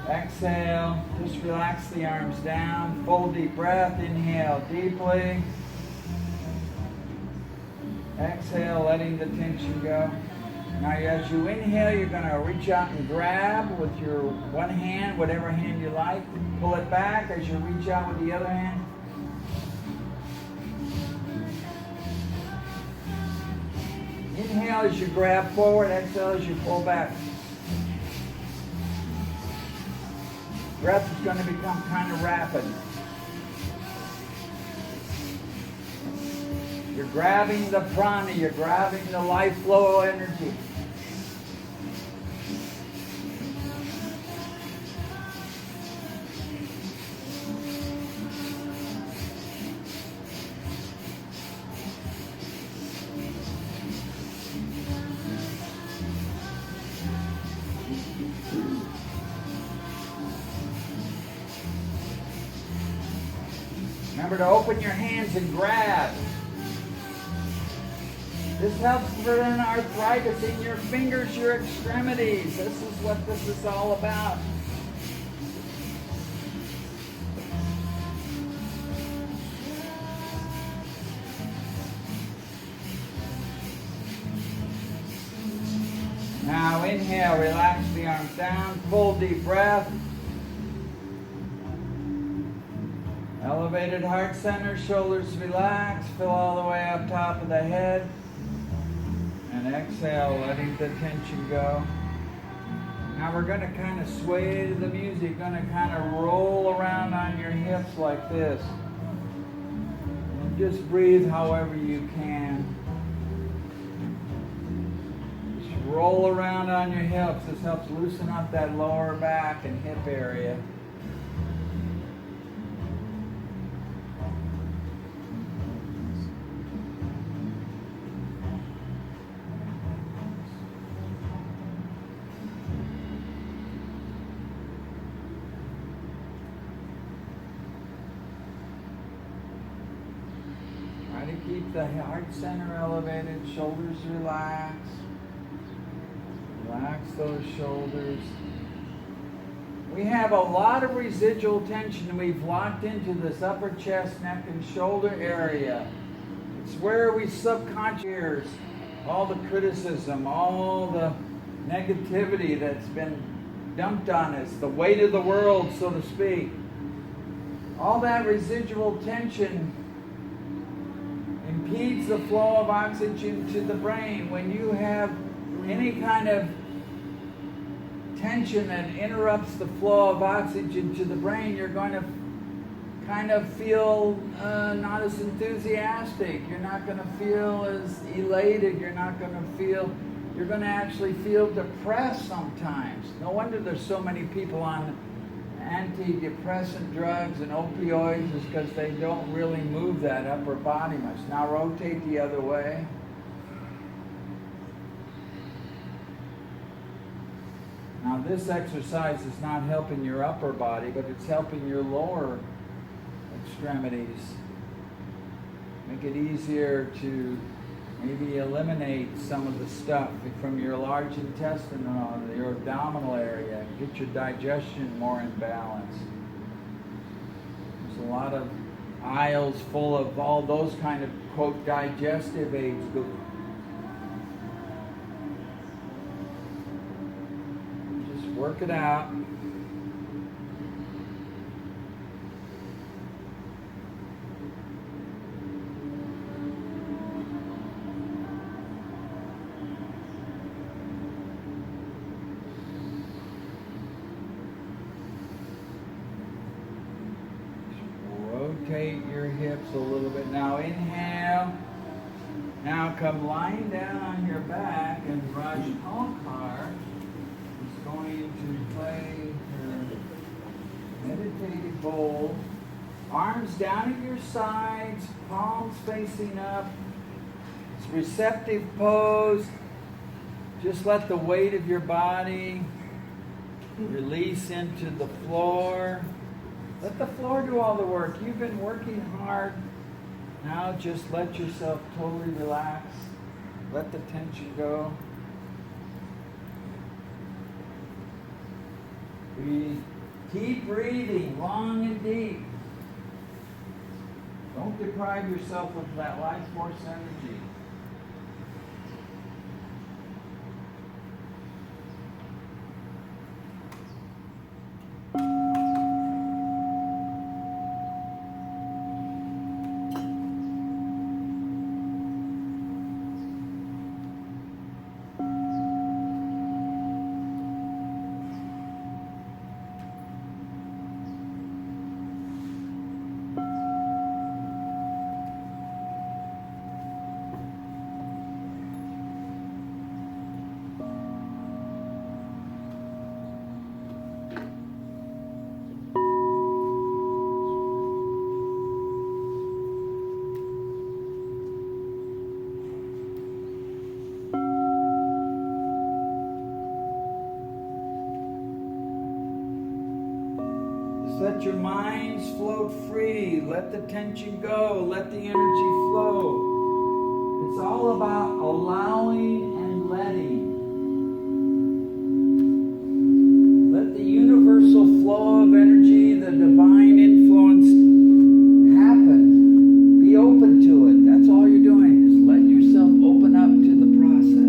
Exhale, just relax the arms down. Full deep breath, inhale deeply. Exhale, letting the tension go. Now as you inhale, you're going to reach out and grab with your one hand, whatever hand you like. Pull it back as you reach out with the other hand. Inhale as you grab forward, exhale as you pull back. Breath is going to become kind of rapid. You're grabbing the prana, you're grabbing the life flow energy. Remember to open your hands and grab. This helps prevent arthritis in your fingers, your extremities. This is what this is all about. Now inhale, relax the arms down, full deep breath. Elevated heart center, shoulders relax, fill all the way up top of the head. And exhale, letting the tension go. Now we're going to kind of sway to the music, going to kind of roll around on your hips like this. And just breathe however you can. Just roll around on your hips. This helps loosen up that lower back and hip area. Keep keep the heart center elevated, shoulders relax. Relax those shoulders. We have a lot of residual tension we've locked into this upper chest, neck, and shoulder area. It's where we subconsciously hear all the criticism, all the negativity that's been dumped on us, the weight of the world, so to speak. All that residual tension impedes the flow of oxygen to the brain. When you have any kind of tension that interrupts the flow of oxygen to the brain, you're going to kind of feel not as enthusiastic. You're not going to feel as elated. You're going to actually feel depressed sometimes. No wonder there's so many people on antidepressant drugs and opioids, is because they don't really move that upper body much. Now rotate the other way. Now this exercise is not helping your upper body, but it's helping your lower extremities. Make it easier to maybe eliminate some of the stuff from your large intestine or your abdominal area and get your digestion more in balance. There's a lot of aisles full of all those kind of, quote, digestive aids. Just work it out. Rotate your hips a little bit. Now inhale. Now come lying down on your back, and Raj Kalkar is going to play her meditative bowl. Arms down at your sides, palms facing up. It's receptive pose. Just let the weight of your body release into the floor. Let the floor do all the work. You've been working hard. Now just let yourself totally relax. Let the tension go. Breathe. Keep breathing long and deep. Don't deprive yourself of that life force energy. Let your minds float free. Let the tension go. Let the energy flow. It's all about allowing and letting. Let the universal flow of energy, the divine influence happen. Be open to it. That's all you're doing. Just let yourself open up to the process.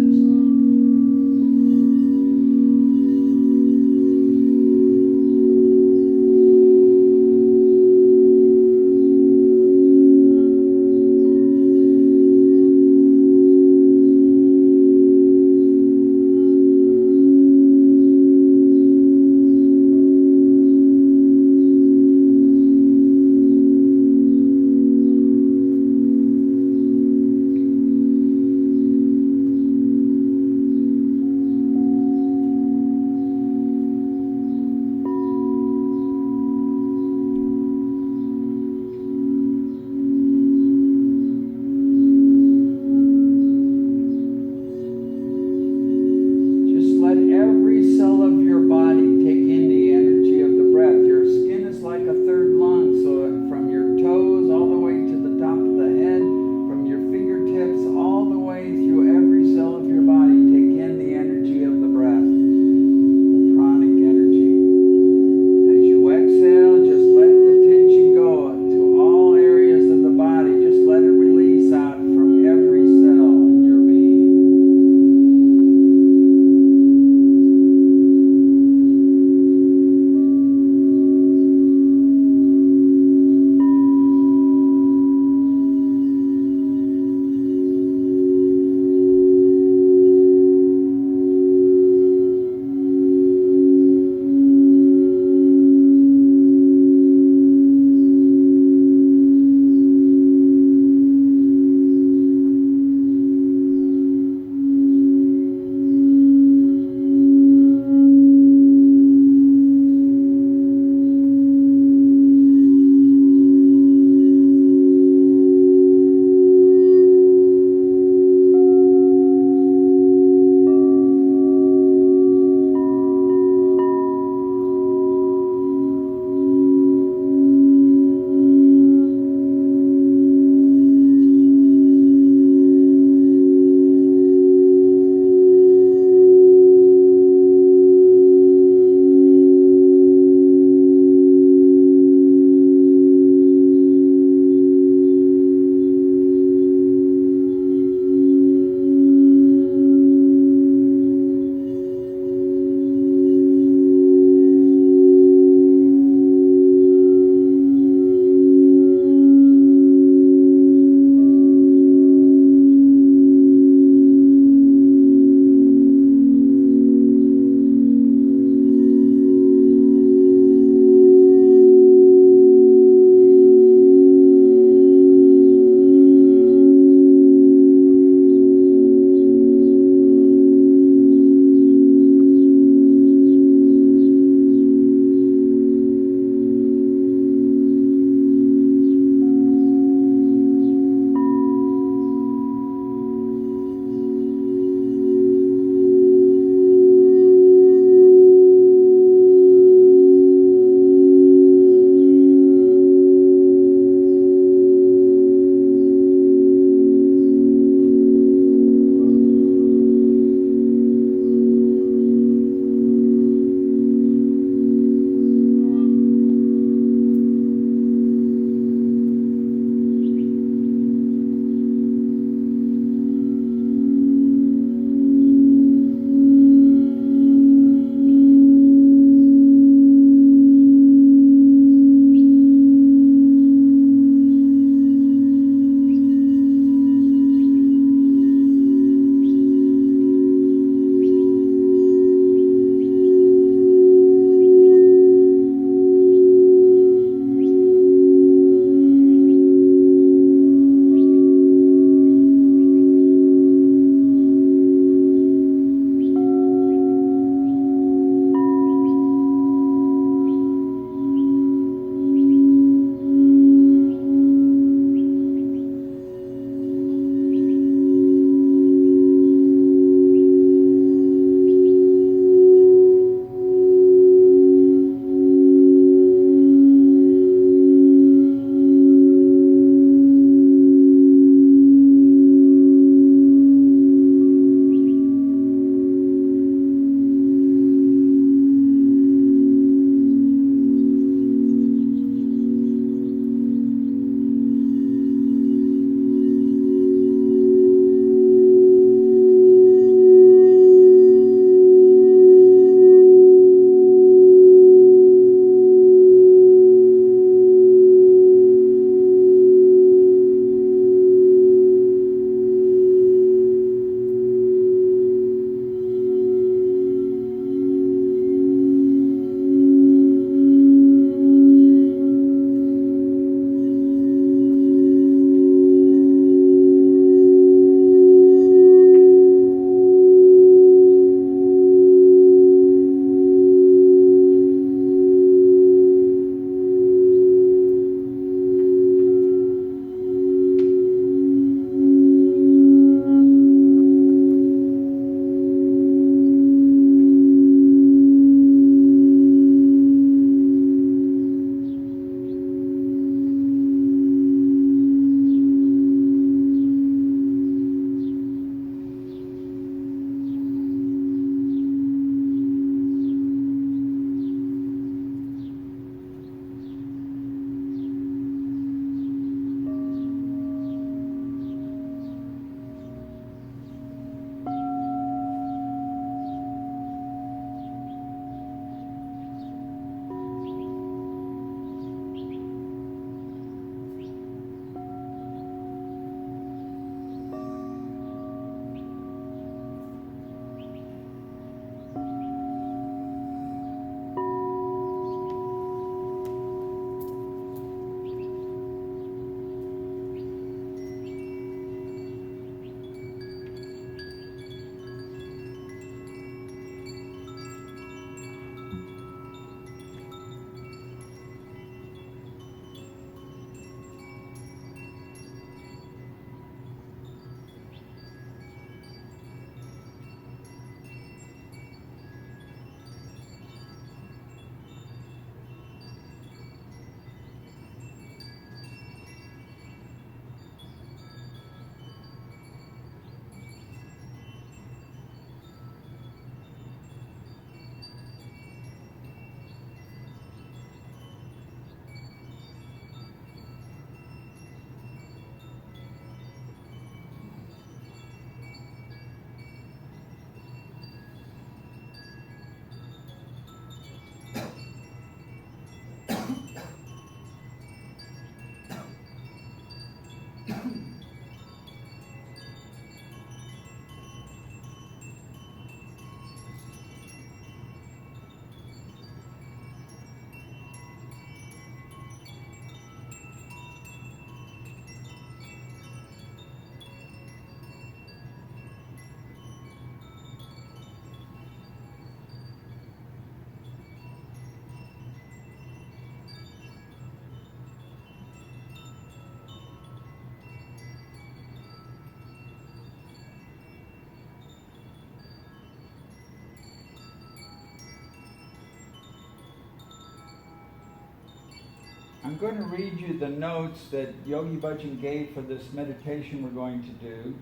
I'm going to read you the notes that Yogi Bhajan gave for this meditation we're going to do.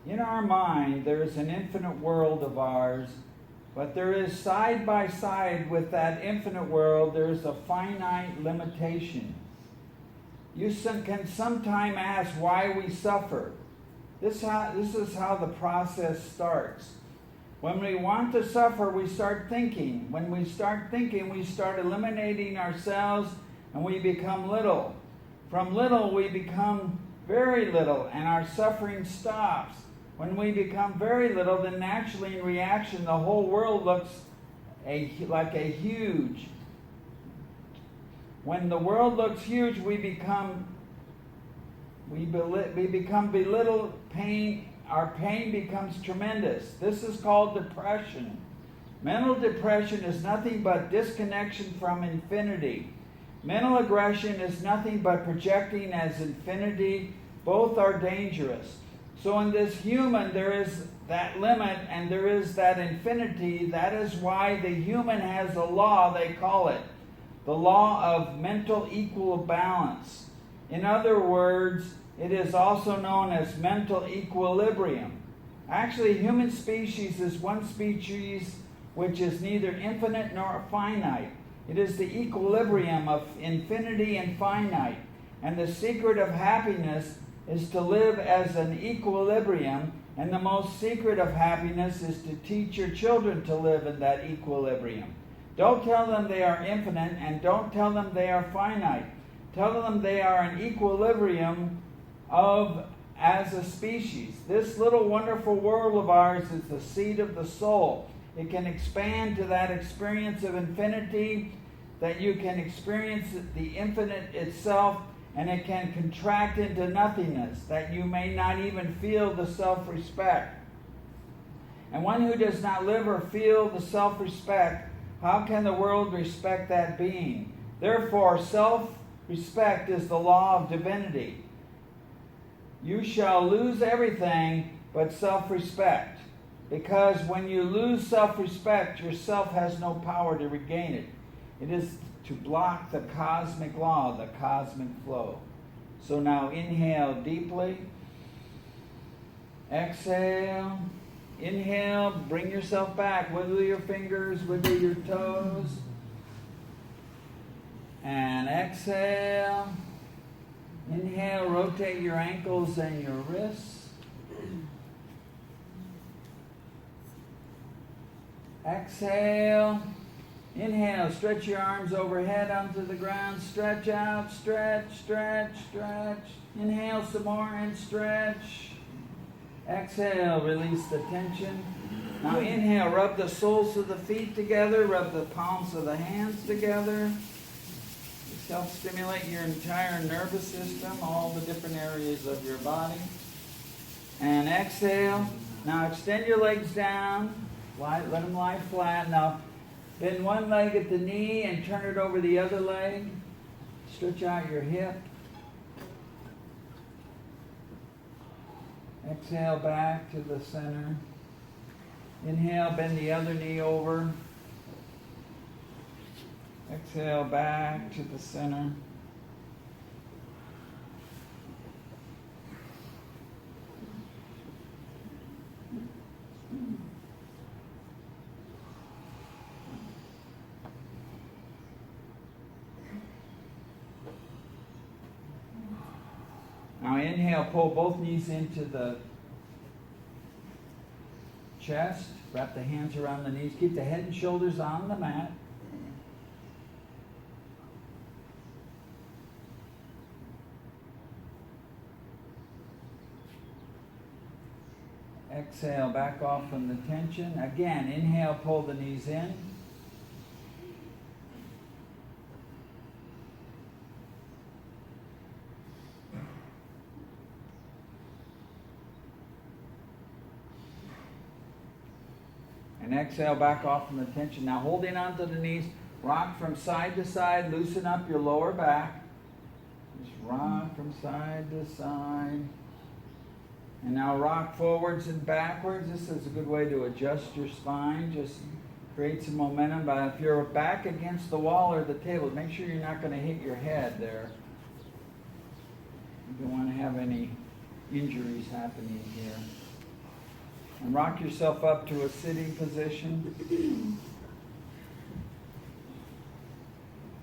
In our mind, there is an infinite world of ours, but there is side by side with that infinite world, there is a finite limitation. You can sometime ask why we suffer. This is how the process starts. When we want to suffer, we start thinking. When we start thinking, we start eliminating ourselves and we become little. From little, we become very little and our suffering stops. When we become very little, then naturally in reaction, the whole world looks like a huge. When the world looks huge, we become belittled. Pain. Our pain becomes tremendous. This is called depression. Mental depression is nothing but disconnection from infinity. Mental aggression is nothing but projecting as infinity. Both are dangerous. So in this human, there is that limit and there is that infinity. That is why the human has a law, they call it the law of mental equal balance. In other words, it is also known as mental equilibrium. Actually, human species is one species which is neither infinite nor finite. It is the equilibrium of infinity and finite. And the secret of happiness is to live as an equilibrium, and the most secret of happiness is to teach your children to live in that equilibrium. Don't tell them they are infinite, and don't tell them they are finite. Tell them they are an equilibrium as a species. This little wonderful world of ours is the seat of the soul. It can expand to that experience of infinity, that you can experience the infinite itself, and it can contract into nothingness, that you may not even feel the self-respect. And one who does not live or feel the self-respect, how can the world respect that being? Therefore, self-respect is the law of divinity. You shall lose everything but self-respect, because when you lose self-respect, yourself has no power to regain it. It is to block the cosmic law, the cosmic flow. So now inhale deeply. Exhale. Inhale, bring yourself back. Wiggle your fingers, wiggle your toes. And exhale. Inhale, rotate your ankles and your wrists. Exhale. Inhale, stretch your arms overhead onto the ground. Stretch out, stretch, stretch, stretch. Inhale some more and stretch. Exhale, release the tension. Now inhale, rub the soles of the feet together, rub the palms of the hands together. This helps stimulate your entire nervous system, all the different areas of your body. And exhale. Now extend your legs down. Let them lie flat. Now bend one leg at the knee and turn it over the other leg. Stretch out your hip. Exhale back to the center. Inhale, bend the other knee over. Exhale back to the center. Now inhale, pull both knees into the chest. Wrap the hands around the knees. Keep the head and shoulders on the mat. Exhale, back off from the tension. Again, inhale, pull the knees in. And exhale, back off from the tension. Now holding onto the knees, rock from side to side, loosen up your lower back. Just rock from side to side. And now rock forwards and backwards. This is a good way to adjust your spine. Just Create some momentum, but if you're back against the wall or the table, make sure you're not going to hit your head there. You don't want to have any injuries happening here. And rock yourself up to a sitting position.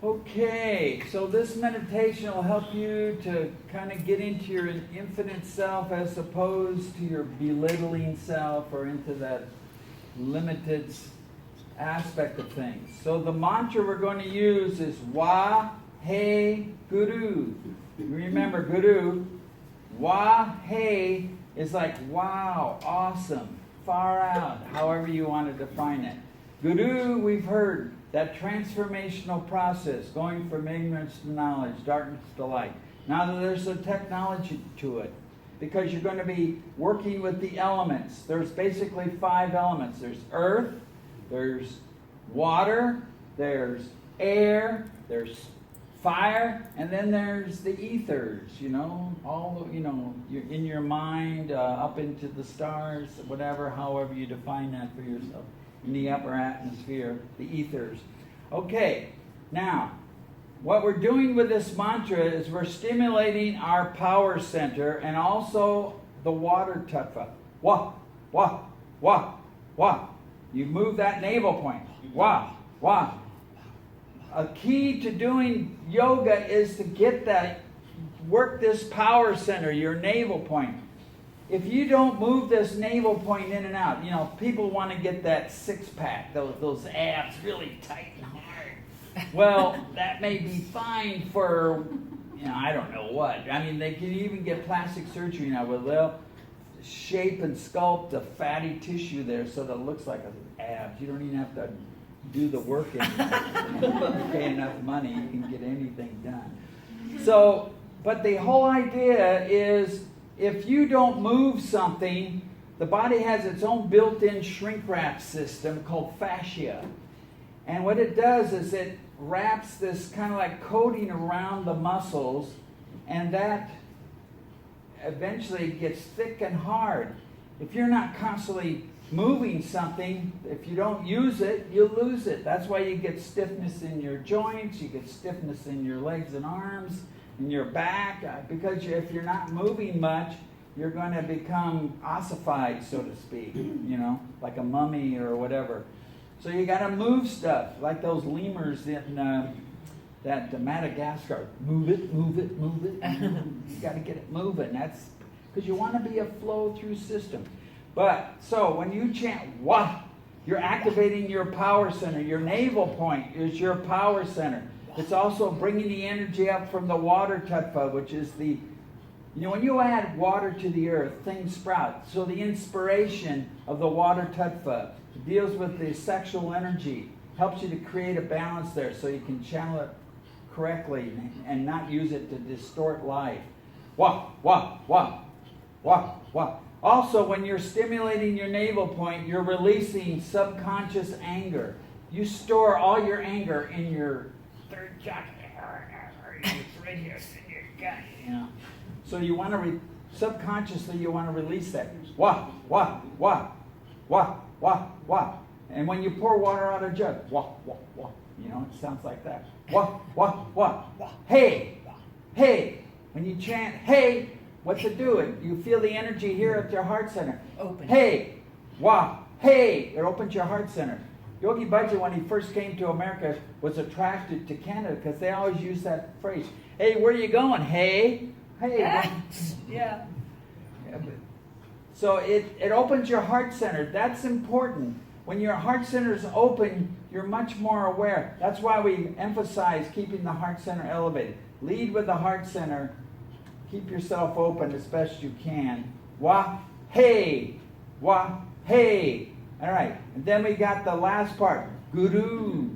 Okay, so this meditation will help you to kind of get into your infinite self as opposed to your belittling self or into that limited aspect of things. So the mantra we're going to use is Wa He Guru. Remember, Guru, Wa He is like wow, awesome, far out, however you want to define it. Guru, we've heard, that transformational process, going from ignorance to knowledge, darkness to light. Now there's a technology to it, because you're going to be working with the elements. There's basically 5 elements. There's earth, there's water, there's air, there's fire, and then there's the ethers, all, you're in your mind, up into the stars, whatever, however you define that for yourself. In the upper atmosphere, the ethers. Okay, now, what we're doing with this mantra is we're stimulating our power center and also the water tattva. Wah, wah, wah, wah. You move that navel point. Wah, wah. A key to doing yoga is to get that, work this power center, your navel point. If you don't move this navel point in and out, people want to get that six-pack, those abs really tight and hard. Well, that may be fine for, I don't know what. I mean, they can even get plastic surgery now where they'll shape and sculpt the fatty tissue there so that it looks like abs. You don't even have to do the work anymore. You pay enough money, you can get anything done. So, but the whole idea is, if you don't move something, the body has its own built-in shrink wrap system called fascia. And what it does is it wraps this kind of like coating around the muscles, and that eventually gets thick and hard. If you're not constantly moving something, if you don't use it, you lose it. That's why you get stiffness in your joints, you get stiffness in your legs and arms, in your back, because if you're not moving much, you're going to become ossified, so to speak, like a mummy or whatever. So you got to move stuff, like those lemurs in that Madagascar. Move it, move it, move it. You got to get it moving. That's because you want to be a flow-through system. But so when you chant Wah, you're activating your power center. Your navel point is your power center. It's also bringing the energy up from the water tattva, which is the, when you add water to the earth, things sprout. So the inspiration of the water tattva deals with the sexual energy, helps you to create a balance there so you can channel it correctly and not use it to distort life. Wah, wah, wah, wah, wah. Also, when you're stimulating your navel point, you're releasing subconscious anger. You store all your anger in your third chakra. It's right here, it's in your gut, So you want to, subconsciously, you want to release that. Wah, wah, wah, wah, wah, wah. And when you pour water out of a jug, wah, wah, wah. It sounds like that. Wah, wah, wah. Hey, hey. When you chant, hey, what's it doing? You feel the energy here at your heart center. Open. Hey, wah, hey. It opens your heart center. Yogi Bhajan, when he first came to America, was attracted to Canada because they always use that phrase. Hey, where are you going? Hey, hey. Yeah. So it opens your heart center. That's important. When your heart center is open, you're much more aware. That's why we emphasize keeping the heart center elevated. Lead with the heart center. Keep yourself open as best you can. Wah, hey, wah, hey. All right, and then we got the last part, Guru.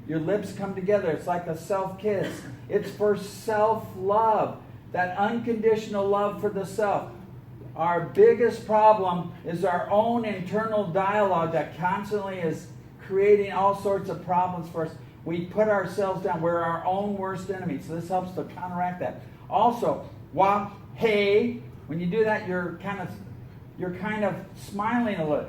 Your lips come together. It's like a self-kiss. It's for self-love, that unconditional love for the self. Our biggest problem is our own internal dialogue that constantly is creating all sorts of problems for us. We put ourselves down. We're our own worst enemy. So this helps to counteract that. Also, wah, hey. When you do that, you're kind of smiling a little.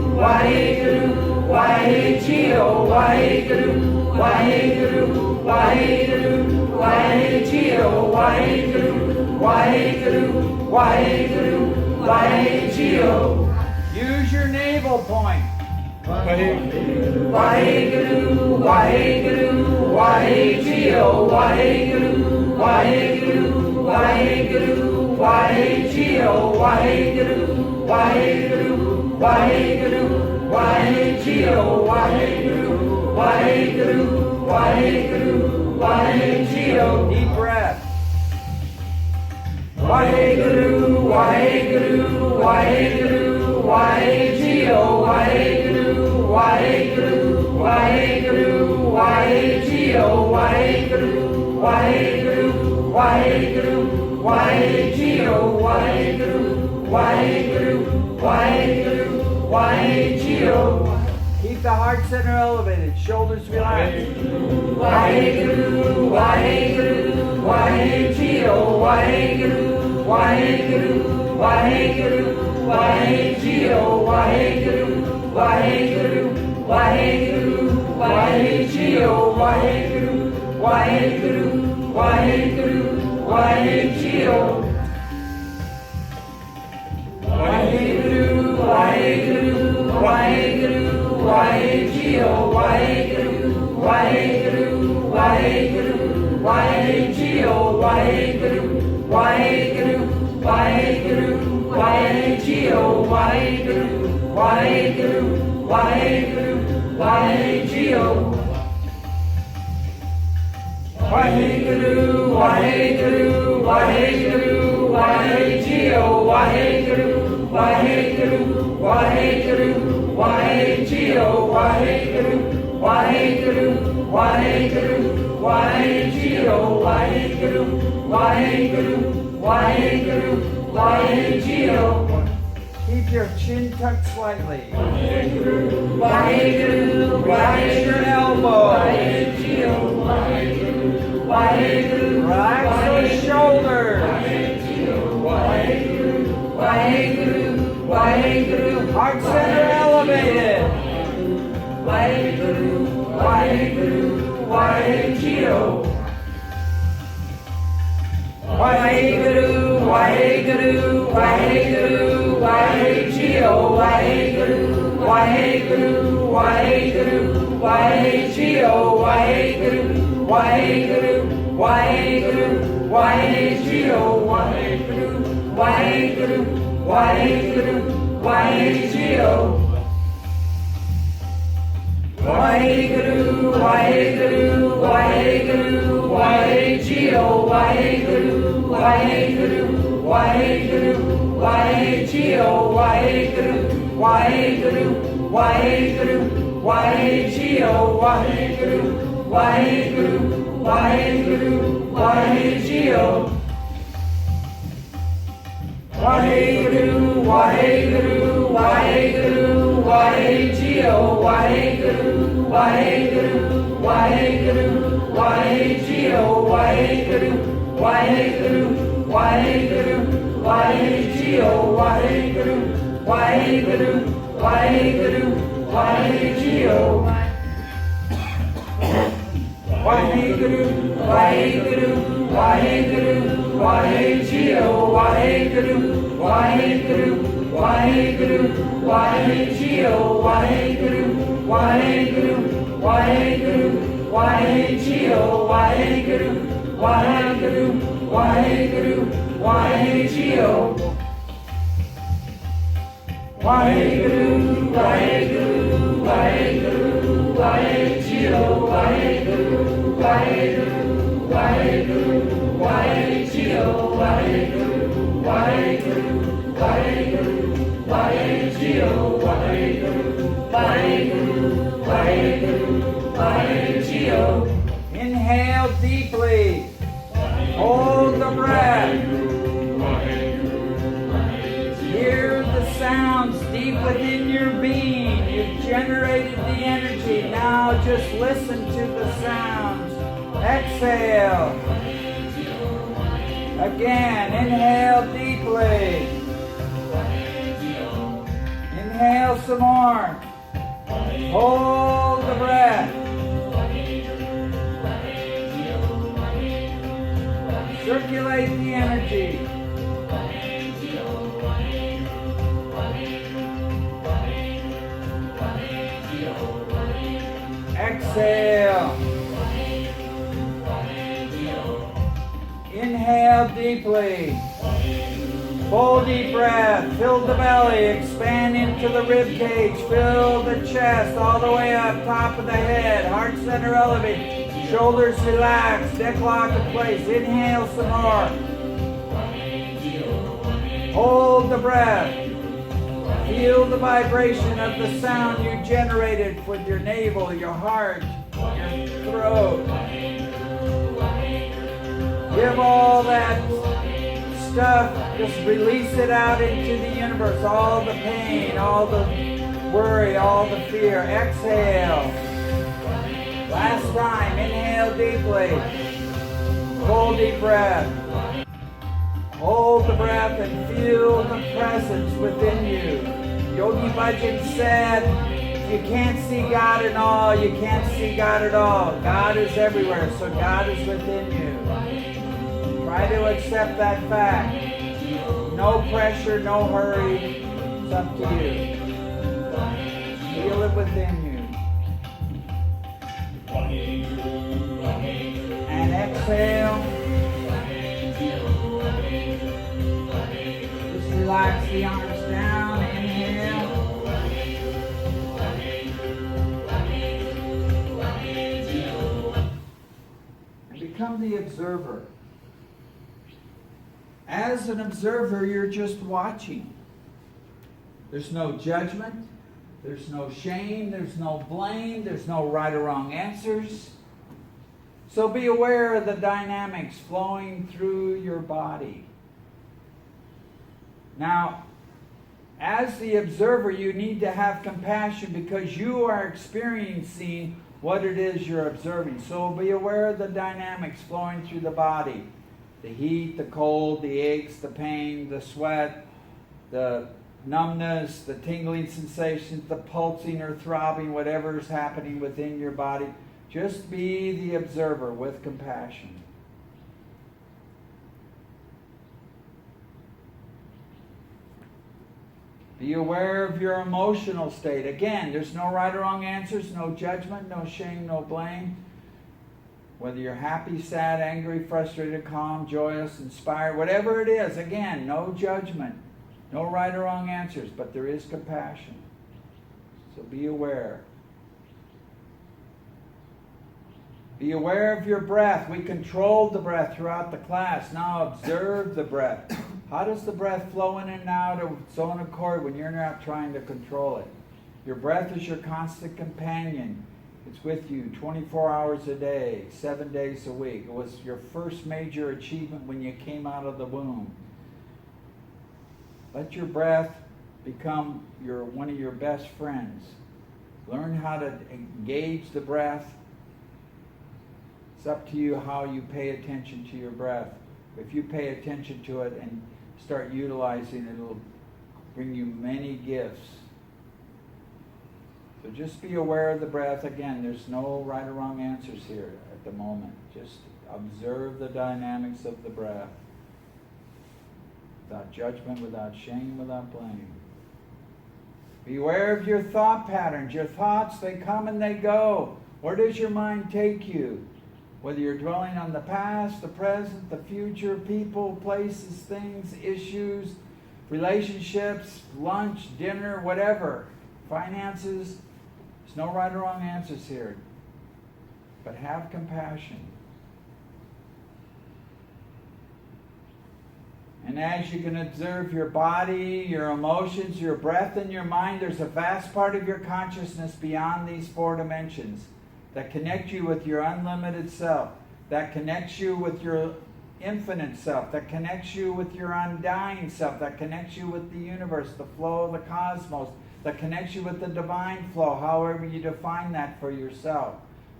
Waheguru, Waheguru, Waheguru, Waheguru, Waheguru, Waheguru, Waheguru, Waheguru, Waheguru, Waheguru. Use your navel point. Waheguru, Waheguru, Waheguru, Waheguru, Waheguru, Waheguru, Waheguru, Waheguru, Waheguru, Waheguru, Waheguru, Waheguru, Waheguru, Waheguru, Waheguru, Waheguru. Deep breath. Waheguru, Waheguru, Waheguru, Waheguru, Waheguru, Waheguru, Waheguru, Waheguru, Waheguru, Waheguru, Waheguru, Waheguru, Waheguru, Waheguru, Waheguru, Waheguru. Keep the heart center elevated, shoulders relaxed. Waheguru, Waheguru, Waheguru, Waheguru, Waheguru, Waheguru, Waheguru, Waheguru, Waheguru, Waheguru, Waheguru, Waheguru, Waheguru, Waheguru, Waheguru. Waheguru, Waheguru, Waheguru, Waheguru, Waheguru, Waheguru, Waheguru, Waheguru, Waheguru, Waheguru, Waheguru, Waheguru, Waheguru, Waheguru, Waheguru, Waheguru. Waheguru, Waheguru, Waheguru, Waheguru, Waheguru, Waheguru, Waheguru, Waheguru, Waheguru, Waheguru, Waheguru, Waheguru, Waheguru, Waheguru, Waheguru, Waheguru. Keep your chin tucked slightly. Waheguru, Waheguru, Waheguru, your elbow. Waheguru, Waheguru, Waheguru, relax those shoulders. Waheguru, Waheguru, Waheguru, heart center elevated. Waheguru, Waheguru, Waheguru. Waheguru, Waheguru, Waheguru, Waheguru, Waheguru, Waheguru, Waheguru, Waheguru, Waheguru, Waheguru, Waheguru, Waheguru, Waheguru, Waheguru, Waheguru, Waheguru. Waheguru, Waheguru, Waheguru, Waheguru, Waheguru, Waheguru, Waheguru, Waheguru, Waheguru, Waheguru, Waheguru, Waheguru, Waheguru, Waheguru, Waheguru, Waheguru. Waheguru, Waheguru, Waheguru, Waheguru, Waheguru, Waheguru, Waheguru, Waheguru, Waheguru, Waheguru, Waheguru, Waheguru, Waheguru, Waheguru, Waheguru, Waheguru. Waheguru, Waheguru, Waheguru, Waheguru, Waheguru, Waheguru, Waheguru, Waheguru, Waheguru, Waheguru, Waheguru, Waheguru, Waheguru, Waheguru, Waheguru, Waheguru. Waheguru, Waheguru, Waheguru, Waheguru, Waheguru, Waheguru, Waheguru, Waheguru, Waheguru, Waheguru, Waheguru, Waheguru, Waheguru, Waheguru, Waheguru, Waheguru. Inhale deeply. Hold the breath. Hear the sounds deep within your being. You've generated the energy. Now just listen to the sounds. Exhale. Again, inhale deeply. Inhale Inhale some more. Hold the breath. Circulate the energy. Exhale. Inhale deeply. Full deep breath. Fill the belly. Expand into the rib cage. Fill the chest all the way up. Top of the head. Heart center elevate. Shoulders relax. Neck lock in place. Inhale some more. Hold the breath. Feel the vibration of the sound you generated with your navel, your heart, your throat. Give all that stuff, just release it out into the universe. All the pain, all the worry, all the fear. Exhale. Last time, inhale deeply. Full deep breath. Hold the breath and feel the presence within you. Yogi Bhajan said, you can't see God in all, you can't see God at all. God is everywhere, so God is within you. Try to accept that fact. No pressure, no hurry. It's up to you. Feel it within you. And exhale. Just relax the arms down. Inhale. And become the observer. As an observer, you're just watching. There's no judgment. There's no shame. There's no blame. There's no right or wrong answers. So be aware of the dynamics flowing through your body. Now, as the observer, you need to have compassion because you are experiencing what it is you're observing. So be aware of the dynamics flowing through the body. The heat, the cold, the aches, the pain, the sweat, the numbness, the tingling sensations, the pulsing or throbbing, whatever is happening within your body. Just be the observer with compassion. Be aware of your emotional state. Again, there's no right or wrong answers, no judgment, no shame, no blame. Whether you're happy, sad, angry, frustrated, calm, joyous, inspired, whatever it is, again, no judgment, no right or wrong answers, but there is compassion. So be aware. Be aware of your breath. We controlled the breath throughout the class. Now observe the breath. How does the breath flow in and out of its own accord when you're not trying to control it? Your breath is your constant companion. It's with you 24 hours a day, 7 days a week. It was your first major achievement when you came out of the womb. Let your breath become one of your best friends. Learn how to engage the breath. It's up to you how you pay attention to your breath. If you pay attention to it and start utilizing it, it'll bring you many gifts. So just be aware of the breath. Again, there's no right or wrong answers here at the moment. Just observe the dynamics of the breath. Without judgment, without shame, without blame. Be aware of your thought patterns. Your thoughts, they come and they go. Where does your mind take you? Whether you're dwelling on the past, the present, the future, people, places, things, issues, relationships, lunch, dinner, whatever, finances, there's no right or wrong answers here. But have compassion. And as you can observe your body, your emotions, your breath, and your mind, there's a vast part of your consciousness beyond these 4 dimensions that connect you with your unlimited self, that connects you with your infinite self, that connects you with your undying self, that connects you with the universe, the flow of the cosmos, that connects you with the divine flow, however you define that for yourself.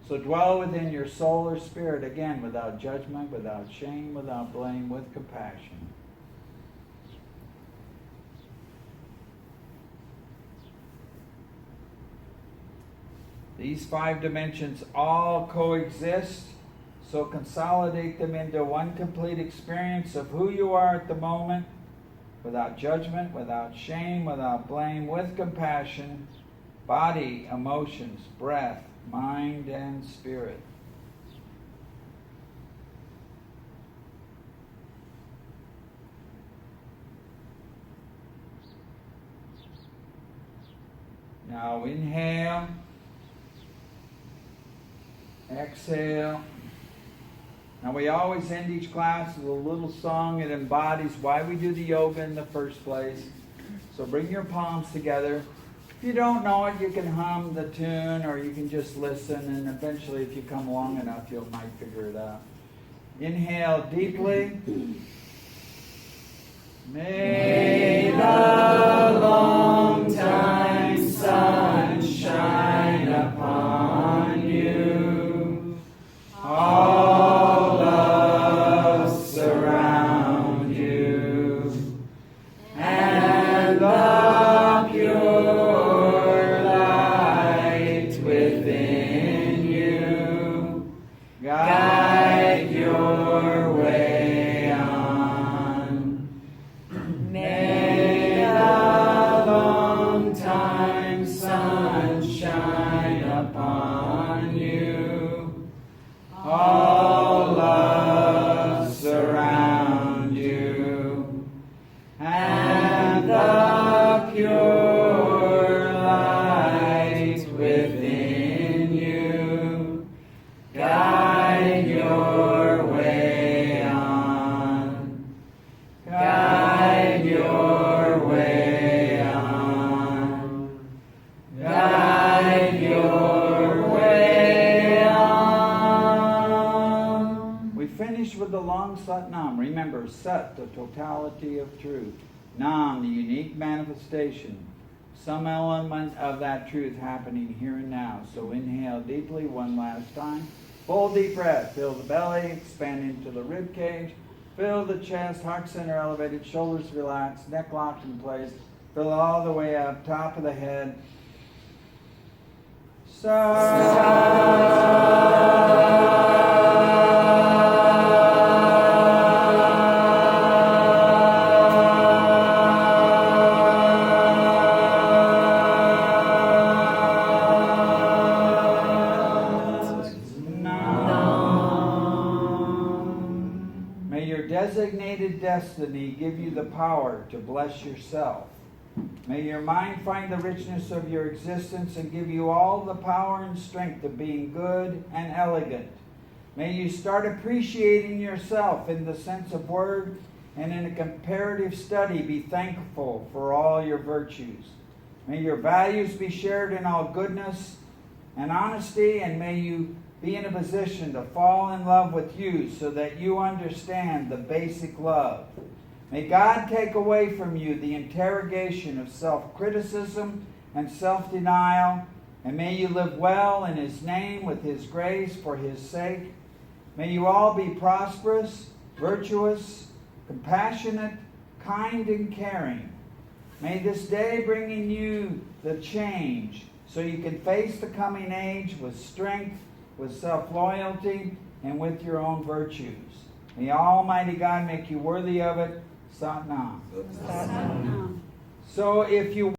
So dwell within your soul or spirit, again, without judgment, without shame, without blame, with compassion. These 5 dimensions all coexist, so consolidate them into one complete experience of who you are at the moment, without judgment, without shame, without blame, with compassion, body, emotions, breath, mind, and spirit. Now inhale, exhale. Now we always end each class with a little song that embodies why we do the yoga in the first place. So bring your palms together. If you don't know it, you can hum the tune or you can just listen, and eventually if you come long enough, you might figure it out. Inhale deeply. May the long time sun shine upon you. All love surround you. And the pure light within you guide your way on. May the long time sun shine upon you. All love surround you. And the pure light within you guide your way on. Guide your way on. Guide your way on. We finish with the long Sat Nam. Remember, Sat, the totality of truth. Nam, the unique manifestation. Some element of that truth happening here and now. So inhale deeply one last time. Full deep breath. Fill the belly, expand into the rib cage. Fill the chest, heart center elevated, shoulders relaxed, neck locked in place. Fill all the way up, top of the head. May your designated destiny give you the power to bless yourself. May your mind find the richness of your existence and give you all the power and strength of being good and elegant. May you start appreciating yourself in the sense of word, and in a comparative study be thankful for all your virtues. May your values be shared in all goodness and honesty, and may you be in a position to fall in love with you so that you understand the basic love. May God take away from you the interrogation of self-criticism and self-denial, and may you live well in His name with His grace for His sake. May you all be prosperous, virtuous, compassionate, kind, and caring. May this day bring in you the change so you can face the coming age with strength, with self-loyalty, and with your own virtues. May Almighty God make you worthy of it. Sat Nam. Sat Nam. So if you